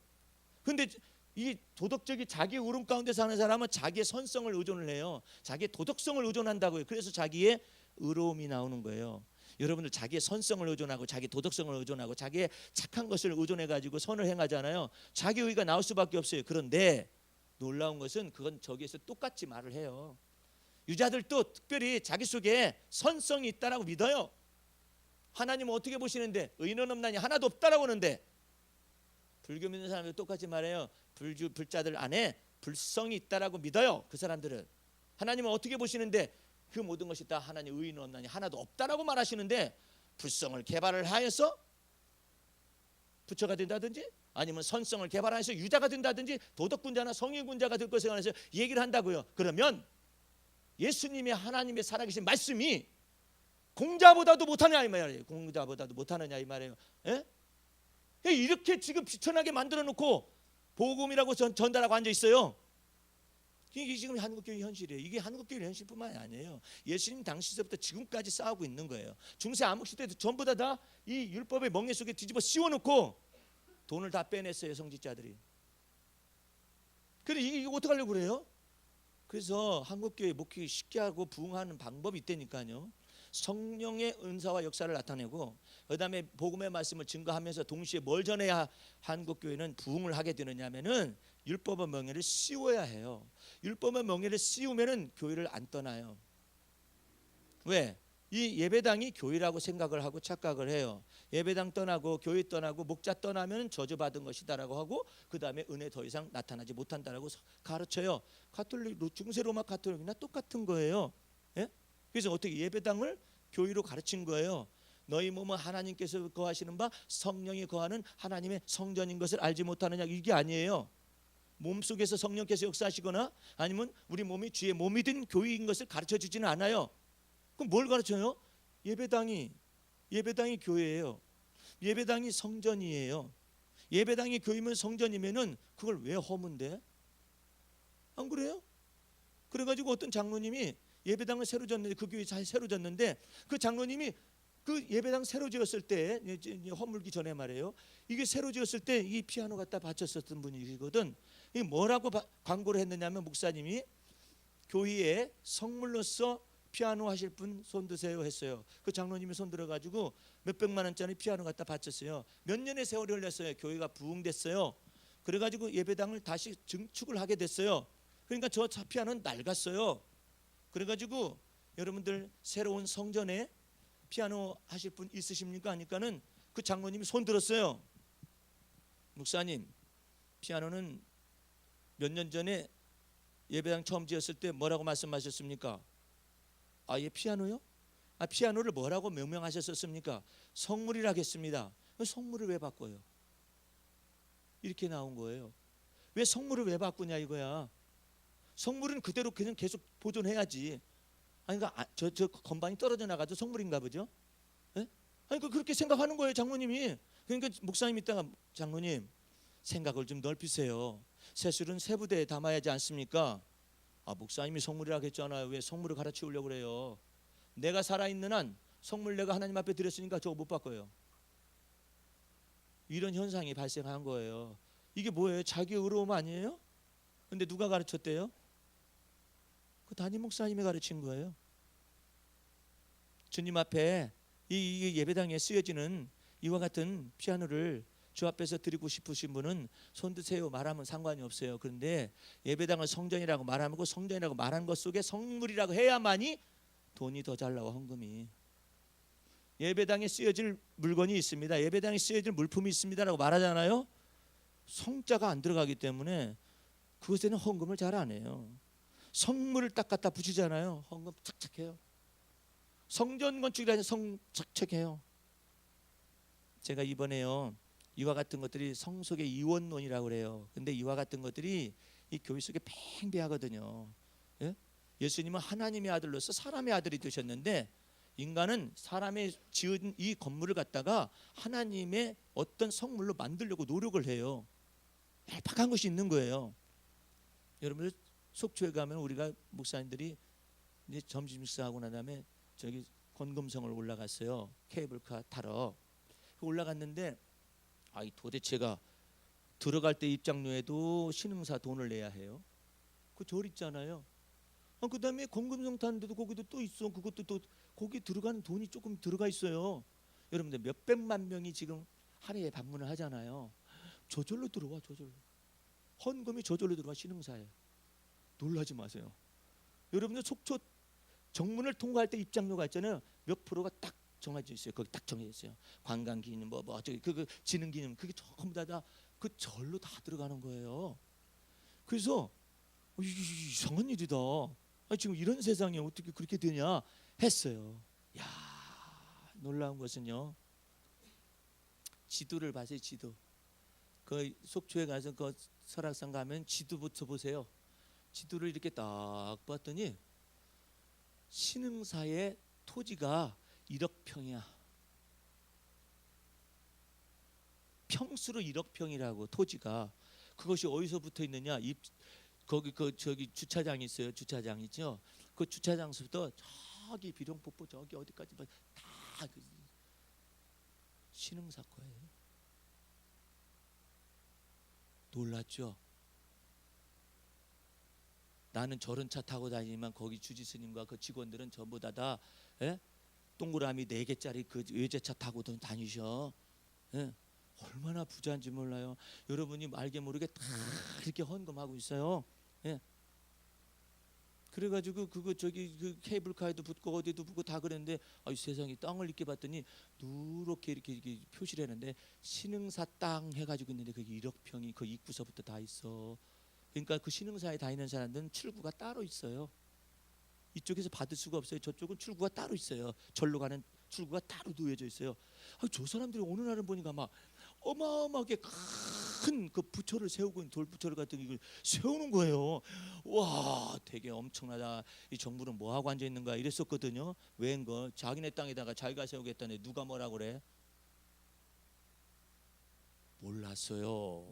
근데 이 도덕적인 자기 울음 가운데 사는 사람은 자기의 선성을 의존을 해요. 자기의 도덕성을 의존한다고요. 그래서 자기의 의로움이 나오는 거예요. 여러분들 자기의 선성을 의존하고 자기 도덕성을 의존하고 자기의 착한 것을 의존해 가지고 선을 행하잖아요. 자기 의가 나올 수밖에 없어요. 그런데 놀라운 것은 그건 저기에서 똑같이 말을 해요. 유자들도 특별히 자기 속에 선성이 있다라고 믿어요. 하나님은 어떻게 보시는데 의인은 없나니 하나도 없다라고 하는데, 불교 믿는 사람들 똑같이 말해요. 불자들 안에 불성이 있다라고 믿어요. 그 사람들은 하나님은 어떻게 보시는데 그 모든 것이 다 하나님 의인은 없나니 하나도 없다라고 말하시는데, 불성을 개발을 하여서 부처가 된다든지 아니면 선성을 개발해서 유자가 된다든지 도덕군자나 성인군자가 될 것에 관해서 얘기를 한다고요. 그러면 예수님의 하나님의 살아계신 말씀이 공자보다도 못하느냐 이 말이에요. 공자보다도 못하느냐 이 말이에요. 예? 이렇게 지금 비천하게 만들어 놓고 복음이라고 전달하고 앉아 있어요. 이게 지금 한국교회 현실이에요. 이게 한국교회 현실뿐만이 아니에요. 예수님 당시서부터 지금까지 싸우고 있는 거예요. 중세 암흑 시대도 전부 다 이 율법의 멍에 속에 뒤집어 씌워놓고 돈을 다 빼냈어요, 성직자들이. 그래 이게 어떻게 하려고 그래요? 그래서 한국교회 목회 쉽게 하고 부흥하는 방법이 있다니까요. 성령의 은사와 역사를 나타내고 그다음에 복음의 말씀을 증거하면서 동시에 뭘 전해야 한국교회는 부흥을 하게 되느냐면은 율법의 멍에를 씌워야 해요. 율법의 멍에를 씌우면은 교회를 안 떠나요. 왜? 이 예배당이 교회라고 생각을 하고 착각을 해요. 예배당 떠나고 교회 떠나고 목자 떠나면 저주받은 것이다라고 하고 그 다음에 은혜 더 이상 나타나지 못한다라고 가르쳐요. 가톨릭 중세 로마 가톨릭이나 똑같은 거예요. 예? 그래서 어떻게 예배당을 교회로 가르친 거예요. 너희 몸은 하나님께서 거하시는 바 성령이 거하는 하나님의 성전인 것을 알지 못하느냐, 이게 아니에요. 몸속에서 성령께서 역사하시거나 아니면 우리 몸이 주의 몸이 된 교회인 것을 가르쳐 주지는 않아요. 그럼 뭘 가르쳐요? 예배당이 교회예요. 예배당이 성전이에요. 예배당이 교회면 성전이면은 그걸 왜 허문대? 안 그래요? 그래가지고 어떤 장로님이 예배당을 새로 졌는데, 그 교회 잘 새로 졌는데 그 장로님이 그 예배당 새로 지었을 때, 허물기 전에 말이에요. 이게 새로 지었을 때 이 피아노 갖다 바쳤었던 분이거든. 이 뭐라고 광고를 했느냐면, 목사님이 교회에 성물로서 피아노 하실 분 손 드세요 했어요. 그 장로님이 손 들어가지고 몇백만 원짜리 피아노 갖다 바쳤어요. 몇 년의 세월이 흘렸어요. 교회가 부흥됐어요. 그래가지고 예배당을 다시 증축을 하게 됐어요. 그러니까 저 피아노는 낡았어요. 그래가지고 여러분들 새로운 성전에 피아노 하실 분 있으십니까? 하니까는 그 장로님이 손 들었어요. 목사님, 피아노는 몇 년 전에 예배당 처음 지었을 때 뭐라고 말씀하셨습니까? 아, 예, 피아노요? 아, 피아노를 뭐라고 명명하셨었습니까? 성물이라 했습니다. 성물을 왜 바꿔요? 이렇게 나온 거예요. 왜 성물을 왜 바꾸냐 이거야. 성물은 그대로 그냥 계속 보존해야지. 아니, 그러니까 저 건반이 떨어져 나가도 성물인가 보죠? 예? 아니, 그렇게 생각하는 거예요, 장로님이. 그러니까 목사님 이따가, 장로님 생각을 좀 넓히세요. 세술은 세 부대에 담아야 하지 않습니까? 아, 목사님이 성물이라고 했잖아요. 왜 성물을 갈아치우려고 그래요? 내가 살아있는 한 성물 내가 하나님 앞에 드렸으니까 저거 못 바꿔요. 이런 현상이 발생한 거예요. 이게 뭐예요? 자기 의로움 아니에요? 근데 누가 가르쳤대요? 그 담임 목사님이 가르친 거예요. 주님 앞에 이 예배당에 쓰여지는 이와 같은 피아노를 주 앞에서 드리고 싶으신 분은 손 드세요 말하면 상관이 없어요. 그런데 예배당을 성전이라고 말하고 성전이라고 말한 것 속에 성물이라고 해야만이 돈이 더 잘 나와, 헌금이. 예배당에 쓰여질 물건이 있습니다, 예배당에 쓰여질 물품이 있습니다라고 말하잖아요. 성자가 안 들어가기 때문에 그것에는 헌금을 잘 안 해요. 성물을 딱 갖다 붙이잖아요. 헌금 착착해요. 성전 건축이라는 착착해요. 제가 이번에요, 이와 같은 것들이 성속의 이원론이라고 그래요. 근데 이와 같은 것들이 이 교회 속에 팽배하거든요. 예? 예수님은 하나님의 아들로서 사람의 아들이 되셨는데, 인간은 사람의 지은 이 건물을 갖다가 하나님의 어떤 성물로 만들려고 노력을 해요. 얄팍한 것이 있는 거예요. 여러분들 속초에 가면 우리가 목사님들이 이제 점심 식사하고 난 다음에 저기 권금성을 올라갔어요. 케이블카 타러. 올라갔는데 아이 도대체가 들어갈 때 입장료에도 신흥사 돈을 내야 해요. 그 절 있잖아요. 그다음에 권금성 타는데도 거기도 또 있어. 그것도 또 거기 들어가는 돈이 조금 들어가 있어요. 여러분들 몇백만 명이 지금 하루에 방문을 하잖아요. 저절로 들어와. 저절로 헌금이 저절로 들어와. 신흥사에. 놀라지 마세요. 여러분들 속초 정문을 통과할 때 입장료가 있잖아요. 몇 프로가 딱 정해져 있어요. 거기 딱 정해져 있어요. 관광기능 뭐 저기 그 지능기능 그게 전부 다 그 절로 다 들어가는 거예요. 그래서 이상한 일이다. 지금 이런 세상에 어떻게 그렇게 되냐 했어요. 야, 놀라운 것은요. 지도를 봐세요. 지도. 그 속초에 가서 그 설악산 가면 지도부터 보세요. 지도를 이렇게 딱 봤더니 신흥사의 토지가 1억 평이야. 평수로 1억 평이라고 토지가. 그것이 어디서 붙어 있느냐? 거기 그 저기 주차장이 있어요. 주차장 있죠. 그 주차장부터 저기 비룡폭포 저기 어디까지 다 그 신흥사 거예요. 놀랐죠? 나는 저런 차 타고 다니지만 거기 주지스님과 그 직원들은 전부 다 동그라미 4개짜리 그 외제차 타고 다니셔. 얼마나 부자인지 몰라요. 여러분이 알게 모르게 다 이렇게 헌금하고 있어요. 그래가지고 그거 저기 그 케이블카에도 붙고 어디도 붙고 다 그랬는데 세상에 땅을 이렇게 봤더니 누렇게 이렇게 표시를 했는데 신흥사 땅 해가지고 있는데 그게 1억 평이 그 입구서부터 다 있어. 그러니까 그 신흥사에 다니는 사람들은 출구가 따로 있어요. 이쪽에서 받을 수가 없어요. 저쪽은 출구가 따로 있어요. 절로 가는 출구가 따로 놓여져 있어요. 저 사람들이 어느 날은 보니까 막 어마어마하게 큰 그 부처를 세우고 있는 돌부처를 같은 이걸 세우는 거예요. 와, 되게 엄청나다. 이 정부는 뭐 하고 앉아 있는 거야 이랬었거든요. 왜인가? 자기네 땅에다가 자기가 세우겠다네. 누가 뭐라 그래? 몰랐어요.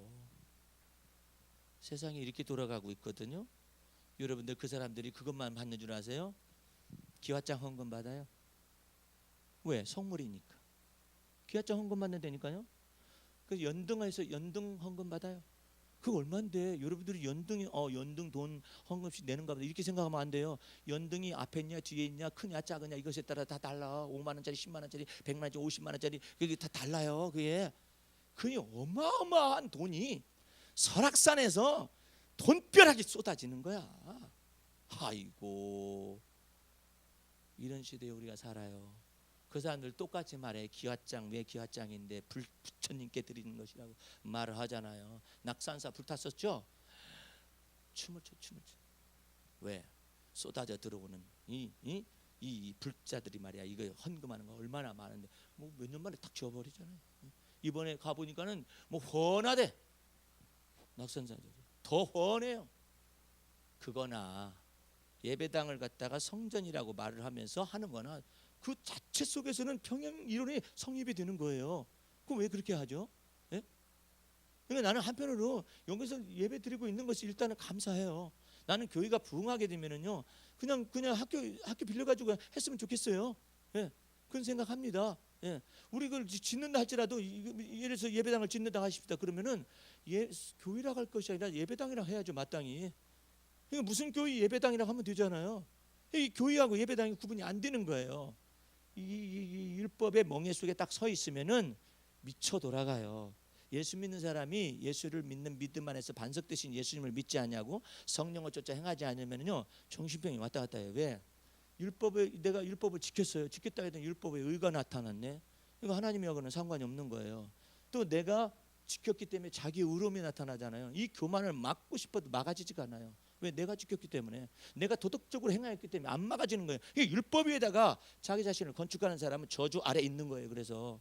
세상이 이렇게 돌아가고 있거든요. 여러분들 그 사람들이 그것만 받는 줄 아세요? 기와장 헌금 받아요. 왜? 성물이니까. 기와장 헌금 받는다니까요. 그 연등에서 연등 헌금 받아요. 그거 얼마인데? 여러분들이 연등이 연등 돈 헌금씩 내는가 보다 이렇게 생각하면 안 돼요. 연등이 앞에 있냐 뒤에 있냐 크냐 작으냐 이것에 따라 다 달라. 5만 원짜리 10만 원짜리 100만 원짜리 50만 원짜리 그게 다 달라요. 그게 어마어마한 돈이 설악산에서 돈벼락이 쏟아지는 거야. 아이고, 이런 시대에 우리가 살아요. 그 사람들 똑같이 말해. 기와장 왜 기와장인데 부처님께 드리는 것이라고 말을 하잖아요. 낙산사 불탔었죠. 춤을 춰. 왜? 쏟아져 들어오는 이 불자들이 말이야. 이거 헌금하는 거 얼마나 많은데 뭐 몇 년 만에 딱 지워버리잖아요. 이번에 가보니까는 뭐 훤하대. 낙산사들이 더 훤해요. 그거나 예배당을 갖다가 성전이라고 말을 하면서 하는 거나 그 자체 속에서는 평행 이론이 성립이 되는 거예요. 그럼 왜 그렇게 하죠? 예? 그러니까 나는 한편으로 여기서 예배 드리고 있는 것이 일단은 감사해요. 나는 교회가 부흥하게 되면은요, 그냥 학교 빌려가지고 했으면 좋겠어요. 예, 그런 생각합니다. 예, 우리 그걸 짓는다 할지라도 예를 들어서 예배당을 짓는다 하십시다. 그러면은 교회라고 할 것이 아니라 예배당이라 해야죠, 마땅히. 그러니까 무슨 교회 예배당이라고 하면 되잖아요. 이 교회하고 예배당이 구분이 안 되는 거예요. 이 율법의 멍에 속에 딱 서 있으면은 미쳐 돌아가요. 예수 믿는 사람이 예수를 믿는 믿음 안에서 반석되신 예수님을 믿지 않냐고 성령을 쫓아 행하지 않으면요 정신병이 왔다 갔다 해요. 왜? 내가 율법을 지켰어요. 지켰다 해도 율법의 의가 나타났네. 이거 하나님하고는 상관이 없는 거예요. 또 내가 지켰기 때문에 자기 의로움이 나타나잖아요. 이 교만을 막고 싶어도 막아지지가 않아요. 왜? 내가 지켰기 때문에. 내가 도덕적으로 행하였기 때문에 안 막아지는 거예요. 이게 율법 위에다가 자기 자신을 건축하는 사람은 저주 아래 있는 거예요. 그래서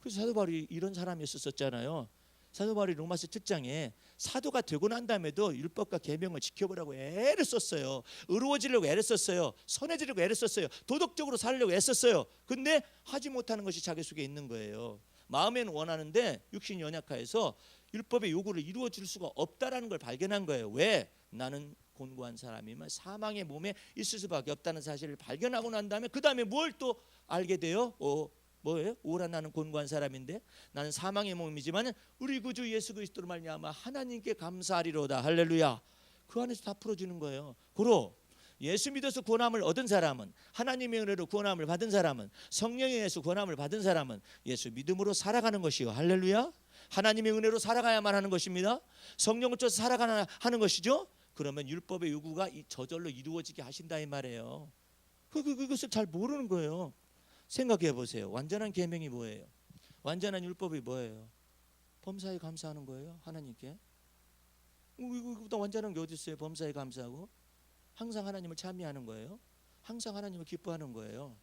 사도 바울이 이런 사람이었었잖아요. 사도 바울이 로마서 7장에 사도가 되고 난 다음에도 율법과 계명을 지켜보라고 애를 썼어요. 의로워지려고 애를 썼어요. 선해지려고 애를 썼어요. 도덕적으로 살려고 애썼어요. 근데 하지 못하는 것이 자기 속에 있는 거예요. 마음에는 원하는데 육신이 연약하여서 율법의 요구를 이루어 줄 수가 없다라는 걸 발견한 거예요. 왜? 나는 곤고한 사람이면 사망의 몸에 있을 수밖에 없다는 사실을 발견하고 난 다음에 그 다음에 뭘 또 알게 돼요? 뭐예요? 오라 나는 곤고한 사람인데 나는 사망의 몸이지만 우리 구주 예수 그리스도로 말미암아 하나님께 감사하리로다. 할렐루야. 그 안에서 다 풀어주는 거예요. 고로 예수 믿어서 구원함을 얻은 사람은, 하나님의 은혜로 구원함을 받은 사람은, 성령에 의해서 구원함을 받은 사람은 예수 믿음으로 살아가는 것이요. 할렐루야. 하나님의 은혜로 살아가야만 하는 것입니다. 성령을 쫓아 살아가는 하는 것이죠. 그러면 율법의 요구가 저절로 이루어지게 하신다 이 말이에요. 그것을 잘 모르는 거예요. 생각해 보세요. 완전한 계명이 뭐예요? 완전한 율법이 뭐예요? 범사에 감사하는 거예요. 하나님께. 이거보다 완전한 게 어디 있어요? 범사에 감사하고 항상 하나님을 찬미하는 거예요. 항상 하나님을 기뻐하는 거예요.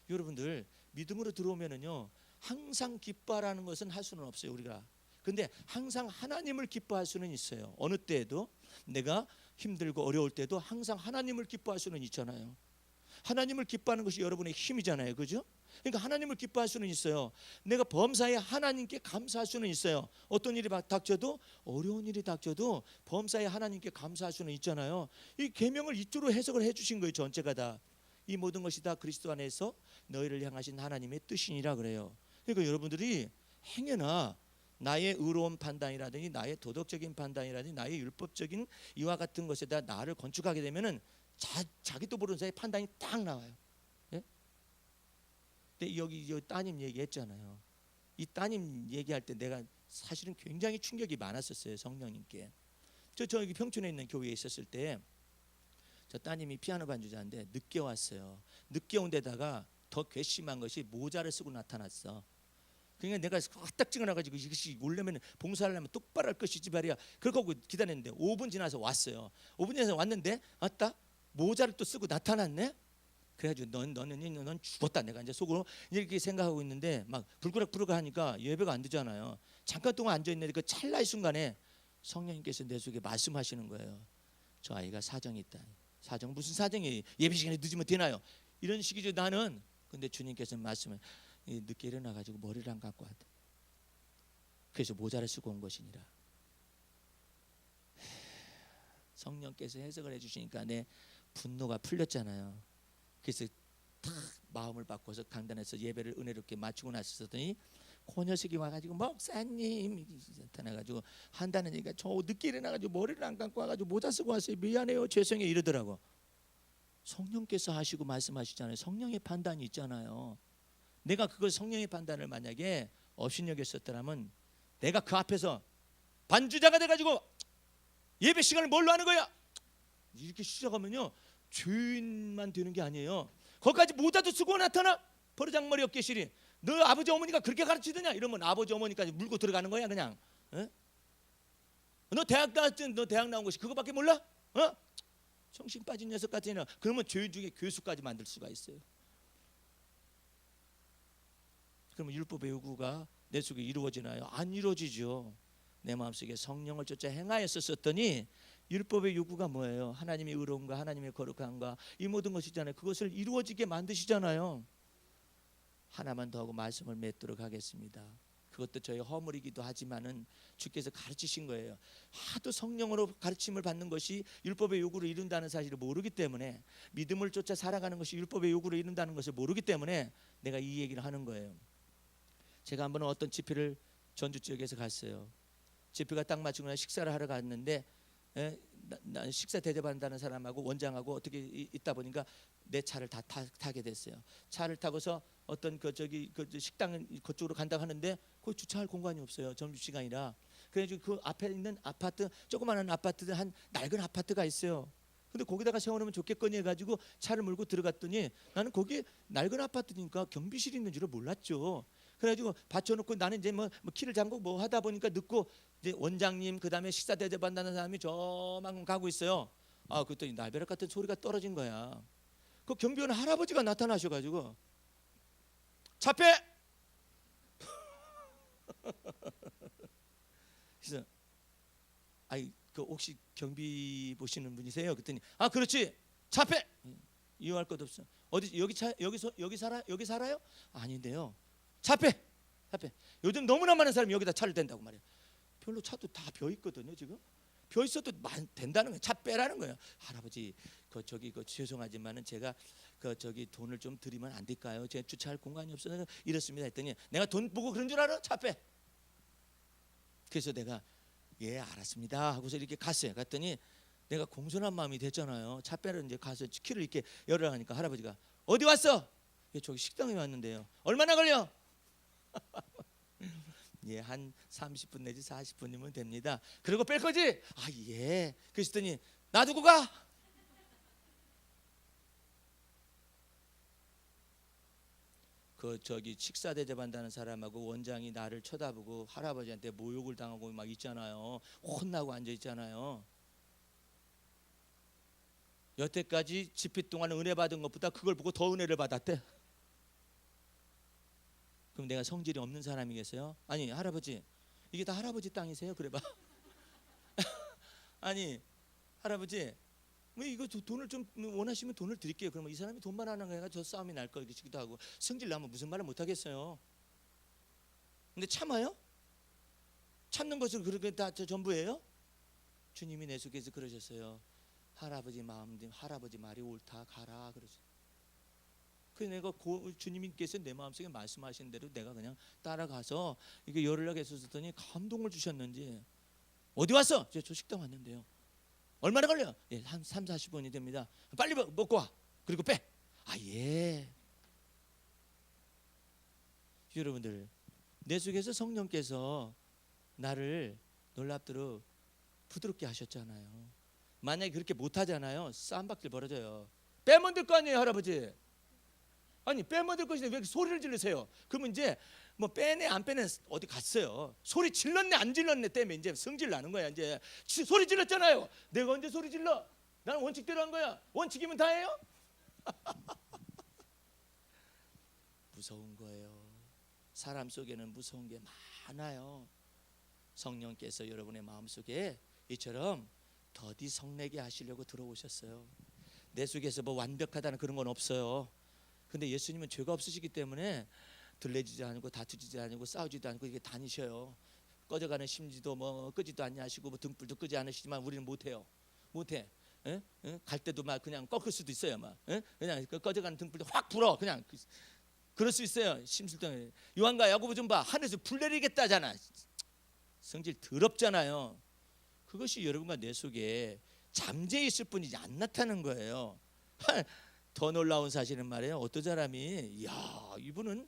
여러분들 믿음으로 들어오면은요, 항상 기뻐하라는 것은 할 수는 없어요, 우리가. 근데 항상 하나님을 기뻐할 수는 있어요. 어느 때에도, 내가 힘들고 어려울 때도 항상 하나님을 기뻐할 수는 있잖아요. 하나님을 기뻐하는 것이 여러분의 힘이잖아요, 그죠? 그러니까 하나님을 기뻐할 수는 있어요. 내가 범사에 하나님께 감사할 수는 있어요. 어떤 일이 닥쳐도, 어려운 일이 닥쳐도 범사에 하나님께 감사할 수는 있잖아요. 이 계명을 이쪽으로 해석을 해주신 거예요. 전체가 다. 이 모든 것이 다 그리스도 안에서 너희를 향하신 하나님의 뜻이니라 그래요. 그러니까 여러분들이 행여나 나의 의로운 판단이라든지 나의 도덕적인 판단이라든지 나의 율법적인 이와 같은 것에다 나를 건축하게 되면은 자기도 모르는 사이에 판단이 딱 나와요. 예? 근데 여기 따님 얘기했잖아요. 이 따님 얘기할 때 내가 사실은 굉장히 충격이 많았었어요. 성령님께. 저 여기 평촌에 있는 교회에 있었을 때 저 따님이 피아노 반주자인데 늦게 왔어요. 늦게 온 데다가 더 괘씸한 것이 모자를 쓰고 나타났어. 그러니까 내가 딱 찍어놔가지고 이것이 오려면 봉사하려면 똑바로 할 것이지 말이야. 그러고 기다렸는데 5분 지나서 왔어요. 5분 지나서 왔는데 왔다 모자를 또 쓰고 나타났네. 그래가지고 넌 죽었다. 내가 이제 속으로 이렇게 생각하고 있는데 막 불그락불그락 하니까 예배가 안 되잖아요. 잠깐 동안 앉아 있는데 그 찰나의 순간에 성령님께서 내 속에 말씀하시는 거예요. 저 아이가 사정이 있다. 사정 무슨 사정이? 예배 시간에 늦으면 되나요? 이런 식이죠. 나는. 근데 주님께서 말씀을 늦게 일어나가지고 머리를 안 감고 왔다. 그래서 모자를 쓰고 온 것이니라. 성령께서 해석을 해주시니까 내 분노가 풀렸잖아요. 그래서 탁 마음을 바꿔서 강단에서 예배를 은혜롭게 마치고 나섰더니 그 녀석이 와가지고 목사님 나타나가지고 한다는 얘기가 저 늦게 일어나가지고 머리를 안 감고 와가지고 모자 쓰고 왔어요. 미안해요, 죄송해요 이러더라고. 성령께서 하시고 말씀하시잖아요. 성령의 판단이 있잖아요. 내가 그걸 성령의 판단을 만약에 업신여겼었더라면 내가 그 앞에서 반주자가 돼가지고 예배 시간을 뭘로 하는 거야? 이렇게 시작하면요 죄인만 되는 게 아니에요. 거기까지 모자도 쓰고 나타나? 버르장머리 어깨시리. 너 아버지 어머니가 그렇게 가르치더냐? 이러면 아버지 어머니까지 물고 들어가는 거야 그냥. 어? 너 대학 나온 것이 그거밖에 몰라? 어? 정신 빠진 녀석 같으냐? 그러면 죄인 중에 교수까지 만들 수가 있어요. 그러면 율법의 요구가 내 속에 이루어지나요? 안 이루어지죠. 내 마음속에 성령을 쫓아 행하였었더니 율법의 요구가 뭐예요? 하나님의 의로움과 하나님의 거룩함과 이 모든 것이잖아요. 그것을 이루어지게 만드시잖아요. 하나만 더 하고 말씀을 맺도록 하겠습니다. 그것도 저희 허물이기도 하지만은 주께서 가르치신 거예요. 하도 성령으로 가르침을 받는 것이 율법의 요구를 이룬다는 사실을 모르기 때문에, 믿음을 쫓아 살아가는 것이 율법의 요구를 이룬다는 것을 모르기 때문에 내가 이 얘기를 하는 거예요. 제가 한번 어떤 집회를 전주 지역에서 갔어요. 집회가 딱 마치고 나 식사를 하러 갔는데 나 식사 대접한다는 사람하고 원장하고 어떻게 있다 보니까 내 차를 다 타게 됐어요. 차를 타고서 어떤 그 식당 그쪽으로 간다고 하는데 거기 주차할 공간이 없어요. 점심시간이라. 그래서 그 앞에 있는 아파트, 조그마한 아파트들 한 낡은 아파트가 있어요. 근데 거기다가 세워놓으면 좋겠거니 해가지고 차를 몰고 들어갔더니 나는 거기 낡은 아파트니까 경비실이 있는 줄을 몰랐죠. 그래가지고 받쳐놓고 나는 이제 뭐 키를 잠그고 뭐 하다 보니까 늦고 이제 원장님 그 다음에 식사 대접한다는 사람이 저만큼 가고 있어요. 아 그랬더니 날벼락 같은 소리가 떨어진 거야. 그 경비원 할아버지가 나타나셔가지고 차패. 그래서 아이 그 혹시 경비 보시는 분이세요? 그랬더니 아 그렇지 차패. 이용할 것 없어. 어디 여기 살아요? 아닌데요. 차패. 요즘 너무나 많은 사람이 여기다 차를 댄다고 말이에요. 별로 차도 다 벼 있거든요 지금. 벼 있어도 된다는 거예요. 차 빼라는 거예요. 할아버지 죄송하지만은 제가 돈을 좀 드리면 안 될까요? 제가 주차할 공간이 없어서 이렇습니다 했더니 내가 돈 보고 그런 줄 알아? 차 빼. 그래서 내가 예 알았습니다 하고서 이렇게 갔어요. 갔더니 내가 공손한 마음이 됐잖아요. 차 빼러 이제 가서 키를 이렇게 열으라 하니까 할아버지가 어디 왔어? 예, 저기 식당에 왔는데요. 얼마나 걸려? 예, 한 30분 내지 40분이면 됩니다. 그리고 뺄 거지? 아 예. 그랬더니 놔두고 가. 식사 대접한다는 사람하고 원장이 나를 쳐다보고 할아버지한테 모욕을 당하고 막 있잖아요. 혼나고 앉아 있잖아요. 여태까지 집회 동안 은혜 받은 것보다 그걸 보고 더 은혜를 받았대. 그럼 내가 성질이 없는 사람이겠어요? 아니 할아버지 이게 다 할아버지 땅이세요? 그래봐. 아니 할아버지 뭐 이거 돈을 좀 원하시면 돈을 드릴게요. 그러면 이 사람이 돈만 하는 거야. 저 싸움이 날 거 싶기도 하고 성질 나면 무슨 말을 못 하겠어요. 근데 참아요? 참는 것을 그렇게 다 전부예요? 주님이 내 속에서 그러셨어요. 할아버지 할아버지 말이 옳다 가라 그러죠. 그래서 내가 주님께서 내 마음속에 말씀하신 대로 내가 그냥 따라가서 이게 열흘 했었더니 감동을 주셨는지 어디 왔어? 저 식당 왔는데요. 얼마나 걸려? 예, 한 3, 40분이 됩니다. 빨리 먹고 와. 그리고 빼. 아 예. 여러분들 내 속에서 성령께서 나를 놀랍도록 부드럽게 하셨잖아요. 만약에 그렇게 못하잖아요. 쌈박질 벌어져요. 빼면 될 거 아니에요 할아버지. 아니 빼면 될 것인데 왜 이렇게 소리를 지르세요? 그러면 이제 뭐 빼네 안 빼네 어디 갔어요. 소리 질렀네 안 질렀네 때문에 이제 성질 나는 거야. 이제 소리 질렀잖아요. 내가 언제 소리 질러? 나는 원칙대로 한 거야. 원칙이면 다예요? 무서운 거예요. 사람 속에는 무서운 게 많아요. 성령께서 여러분의 마음속에 이처럼 더디 성내게 하시려고 들어오셨어요. 내 속에서 뭐 완벽하다는 그런 건 없어요. 근데 예수님은 죄가 없으시기 때문에 들레지도 않고 다투지도 않고 싸우지도 않고 이렇게 다니셔요. 꺼져가는 심지도 뭐 끄지도 않냐 하시고 뭐 등불도 끄지 않으시지만 우리는 못해요. 못해. 에? 에? 갈 때도 막 그냥 꺾을 수도 있어요. 막 에? 그냥 꺼져가는 등불도 확 불어. 그냥 그럴 수 있어요. 심술덩이. 요한과 야고보 좀 봐. 하늘에서 불 내리겠다잖아. 성질 더럽잖아요. 그것이 여러분과 내 속에 잠재 있을 뿐이지 안 나타나는 거예요. 더 놀라운 사실은 말이에요. 어떤 사람이 야 이분은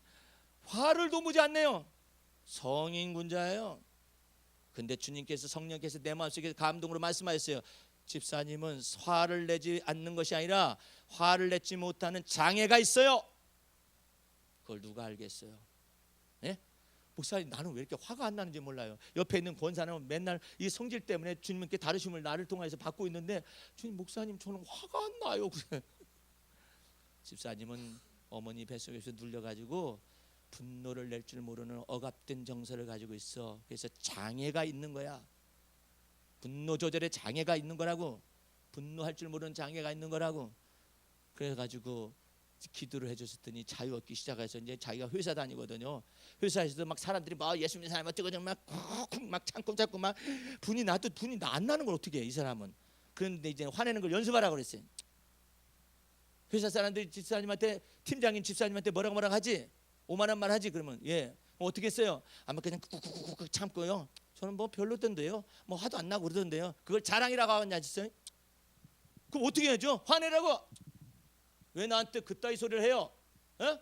화를 도무지 않네요. 성인군자예요. 근데 주님께서 성령께서 내 마음속에 감동으로 말씀하셨어요. 집사님은 화를 내지 않는 것이 아니라 화를 내지 못하는 장애가 있어요. 그걸 누가 알겠어요? 네? 목사님 나는 왜 이렇게 화가 안 나는지 몰라요. 옆에 있는 권사는 맨날 이 성질 때문에 주님께 다루심을 나를 통해서 받고 있는데 주님 목사님 저는 화가 안 나요. 집사님은 어머니 뱃속에서 눌려가지고 분노를 낼 줄 모르는 억압된 정서를 가지고 있어. 그래서 장애가 있는 거야. 분노 조절에 장애가 있는 거라고. 분노할 줄 모르는 장애가 있는 거라고. 그래가지고 기도를 해줬더니 자유 얻기 시작해서 이제 자기가 회사 다니거든요. 회사에서도 막 사람들이 막 예수 믿는 사람 어쩌고 막 참고 막 분이 나도 분이 안 나는 걸 어떻게 해 이 사람은. 그런데 이제 화내는 걸 연습하라고 그랬어요. 회사 사람들이 집사님한테 팀장인 집사님한테 뭐라고 하지? 오만한 말 하지? 그러면 예 어떻게 했어요? 아마 그냥 꾹꾹꾹 참고요. 저는 뭐 별로던데요. 뭐 화도 안 나고 그러던데요. 그걸 자랑이라고 하냐 진짜? 그럼 어떻게 해야죠? 화내라고. 왜 나한테 그따위 소리를 해요? 어?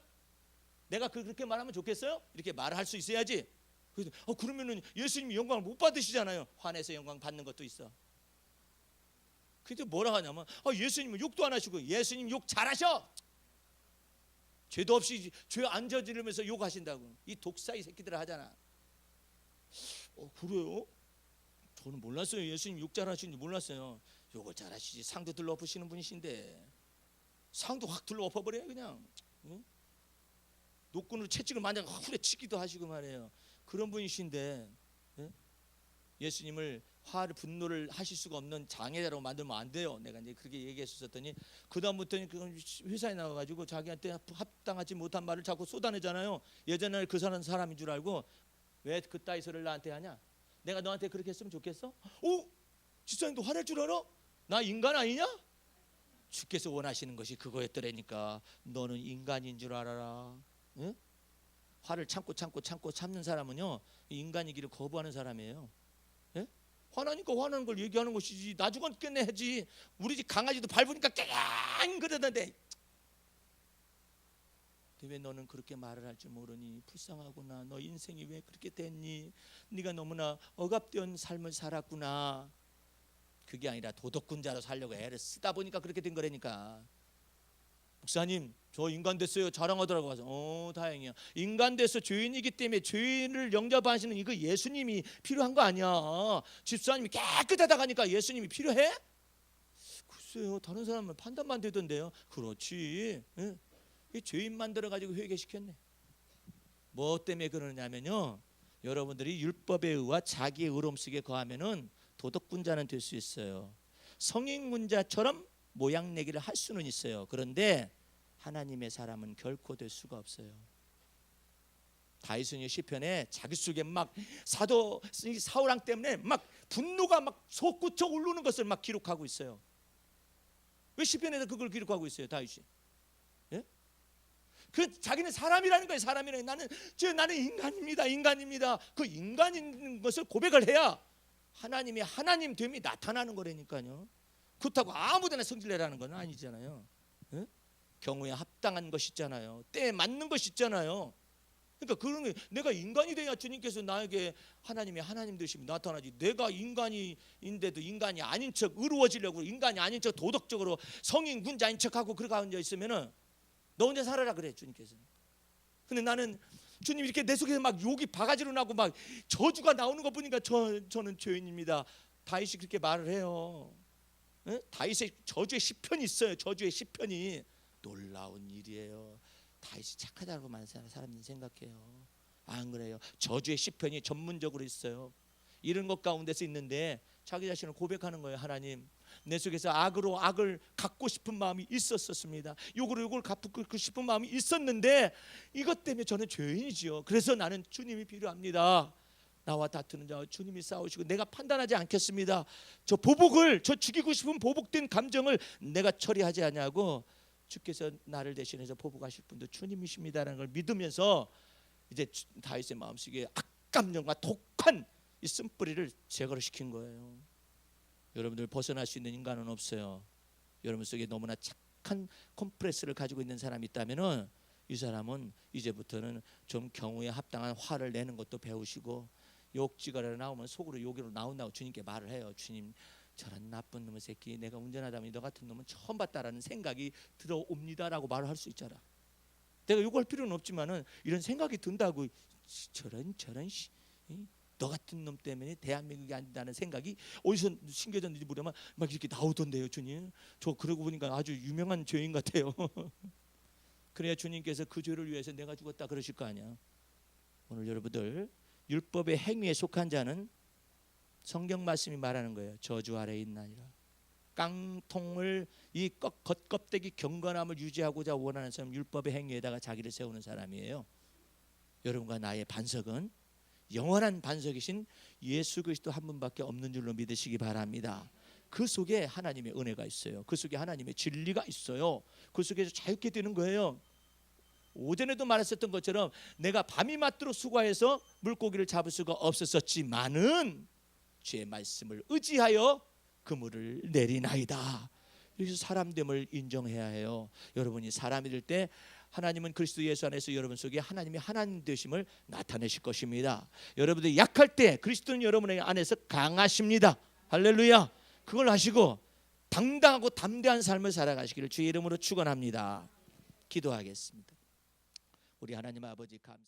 내가 그렇게 말하면 좋겠어요? 이렇게 말할 수 있어야지. 그러면은 예수님이 영광을 못 받으시잖아요. 화내서 영광 받는 것도 있어. 근데 뭐라 하냐면 예수님은 욕도 안 하시고 예수님 욕 잘하셔. 죄도 없이 죄 안 저지르면서 욕하신다고. 이 독사이 새끼들 하잖아. 그래요? 저는 몰랐어요. 예수님 욕 잘하시는지 몰랐어요. 욕을 잘하시지. 상도 들러 엎으시는 분이신데 상도 확 들러 엎어버려요 그냥. 응? 노끈으로 채찍을 만약 후려치기도 하시고 말이에요. 그런 분이신데 예수님을 화를 분노를 하실 수가 없는 장애자라고 만들면 안 돼요. 내가 이제 그렇게 얘기했었더니 그 다음부터는 그 회사에 나와가지고 자기한테 합당하지 못한 말을 자꾸 쏟아내잖아요. 예전에 그 사람인 줄 알고 왜 그따위 소리를 나한테 하냐? 내가 너한테 그렇게 했으면 좋겠어? 오 집사님도 화낼 줄 알아? 나 인간 아니냐? 주께서 원하시는 것이 그거였더라니까. 너는 인간인 줄 알아라. 응? 화를 참고 참는 사람은요, 인간이기를 거부하는 사람이에요. 예? 화나니까 화나는 걸 얘기하는 것이지. 나 죽었겠네 하지. 우리 집 강아지도 밟으니까 깨갱 그러던데. 왜 너는 그렇게 말을 할 줄 모르니? 불쌍하구나. 너 인생이 왜 그렇게 됐니? 네가 너무나 억압된 삶을 살았구나. 그게 아니라 도덕군자로 살려고 애를 쓰다 보니까 그렇게 된 거라니까. 목사님, 저 인간 됐어요. 자랑하더라고. 와서 다행이야. 인간 돼서 죄인이기 때문에 죄인을 영접하시는 이거 예수님이 필요한 거 아니야. 집사님이 깨끗하다 가니까 예수님이 필요해? 글쎄요, 다른 사람은 판단만 되던데요. 그렇지. 응? 이 죄인 만들어가지고 회개시켰네. 뭐 때문에 그러냐면요, 여러분들이 율법에 의와 자기의 의로움 속에 거하면은 도덕군자는 될 수 있어요. 성인군자처럼 모양 내기를 할 수는 있어요. 그런데 하나님의 사람은 결코 될 수가 없어요. 다윗은 시편에 자기 속에 막 사울왕 때문에 막 분노가 막 솟구쳐 오르는 것을 막 기록하고 있어요. 왜 시편에서 그걸 기록하고 있어요, 다윗이? 예? 그 자기는 사람이라는 거예요. 사람이라는 나는 인간입니다. 그 인간인 것을 고백을 해야 하나님이 하나님 됨이 나타나는 거라니까요. 그렇다고 아무데나 성질내라는 건 아니잖아요. 예? 경우에 합당한 것이 있잖아요. 때에 맞는 것이 있잖아요. 그러니까 그런 게 내가 인간이 돼야 주님께서 나에게 하나님이 하나님 되심이 나타나지. 내가 인간인데도 인간이 아닌 척 의로워지려고 인간이 아닌 척 도덕적으로 성인 군자인 척하고 그러고 앉아 있으면은 너 혼자 살아라 그래 주님께서는. 근데 나는 주님 이렇게 내 속에서 막 욕이 바가지로 나고 막 저주가 나오는 거 보니까 저는 죄인입니다. 다윗이 그렇게 말을 해요. 에? 다윗의 저주의 시편이 있어요. 저주의 시편이 놀라운 일이에요. 다윗이 착하다고 많은 사람들이 생각해요. 안 그래요? 저주의 시편이 전문적으로 있어요. 이런 것 가운데서 있는데 자기 자신을 고백하는 거예요. 하나님, 내 속에서 악을 갚고 싶은 마음이 있었습니다. 욕을 갚고 싶은 마음이 있었는데 이것 때문에 저는 죄인이지요. 그래서 나는 주님이 필요합니다. 나와 다투는 자와 주님이 싸우시고 내가 판단하지 않겠습니다. 저 죽이고 싶은 보복된 감정을 내가 처리하지 않냐고 주께서 나를 대신해서 보복하실 분도 주님이십니다라는 걸 믿으면서 이제 다윗의 마음속에 악감정과 독한 이 쓴뿌리를 제거를 시킨 거예요. 여러분들 벗어날 수 있는 인간은 없어요. 여러분 속에 너무나 착한 컴프레스를 가지고 있는 사람이 있다면은 이 사람은 이제부터는 좀 경우에 합당한 화를 내는 것도 배우시고 욕지거리가 나오면 속으로 욕으로 나온다고 주님께 말을 해요. 주님, 저런 나쁜 놈의 새끼, 내가 운전하다 보니 너 같은 놈은 처음 봤다라는 생각이 들어옵니다라고 말을 할 수 있잖아. 내가 욕할 필요는 없지만은 이런 생각이 든다고 저런 너 같은 놈 때문에 대한민국이 안 된다는 생각이 어디서 심겨졌는지 모르면 막 이렇게 나오던데요. 주님, 저 그러고 보니까 아주 유명한 죄인 같아요. 그래야 주님께서 그 죄를 위해서 내가 죽었다 그러실 거 아니야. 오늘 여러분들 율법의 행위에 속한 자는 성경 말씀이 말하는 거예요. 저주 아래에 있나니라. 깡통을 이 겉껍데기 경건함을 유지하고자 원하는 사람, 율법의 행위에다가 자기를 세우는 사람이에요. 여러분과 나의 반석은 영원한 반석이신 예수 그리스도 한 분밖에 없는 줄로 믿으시기 바랍니다. 그 속에 하나님의 은혜가 있어요. 그 속에 하나님의 진리가 있어요. 그 속에서 자유케 되는 거예요. 오전에도 말했었던 것처럼 내가 밤이 맞도록 수고해서 물고기를 잡을 수가 없었지만은 주의 말씀을 의지하여 그물을 내리나이다. 여기서 사람됨을 인정해야 해요. 여러분이 사람이 될 때 하나님은 그리스도 예수 안에서 여러분 속에 하나님이 하나님 되심을 나타내실 것입니다. 여러분들이 약할 때 그리스도는 여러분의 안에서 강하십니다. 할렐루야. 그걸 아시고 당당하고 담대한 삶을 살아가시기를 주의 이름으로 축원합니다. 기도하겠습니다. 우리 하나님 아버지 감사.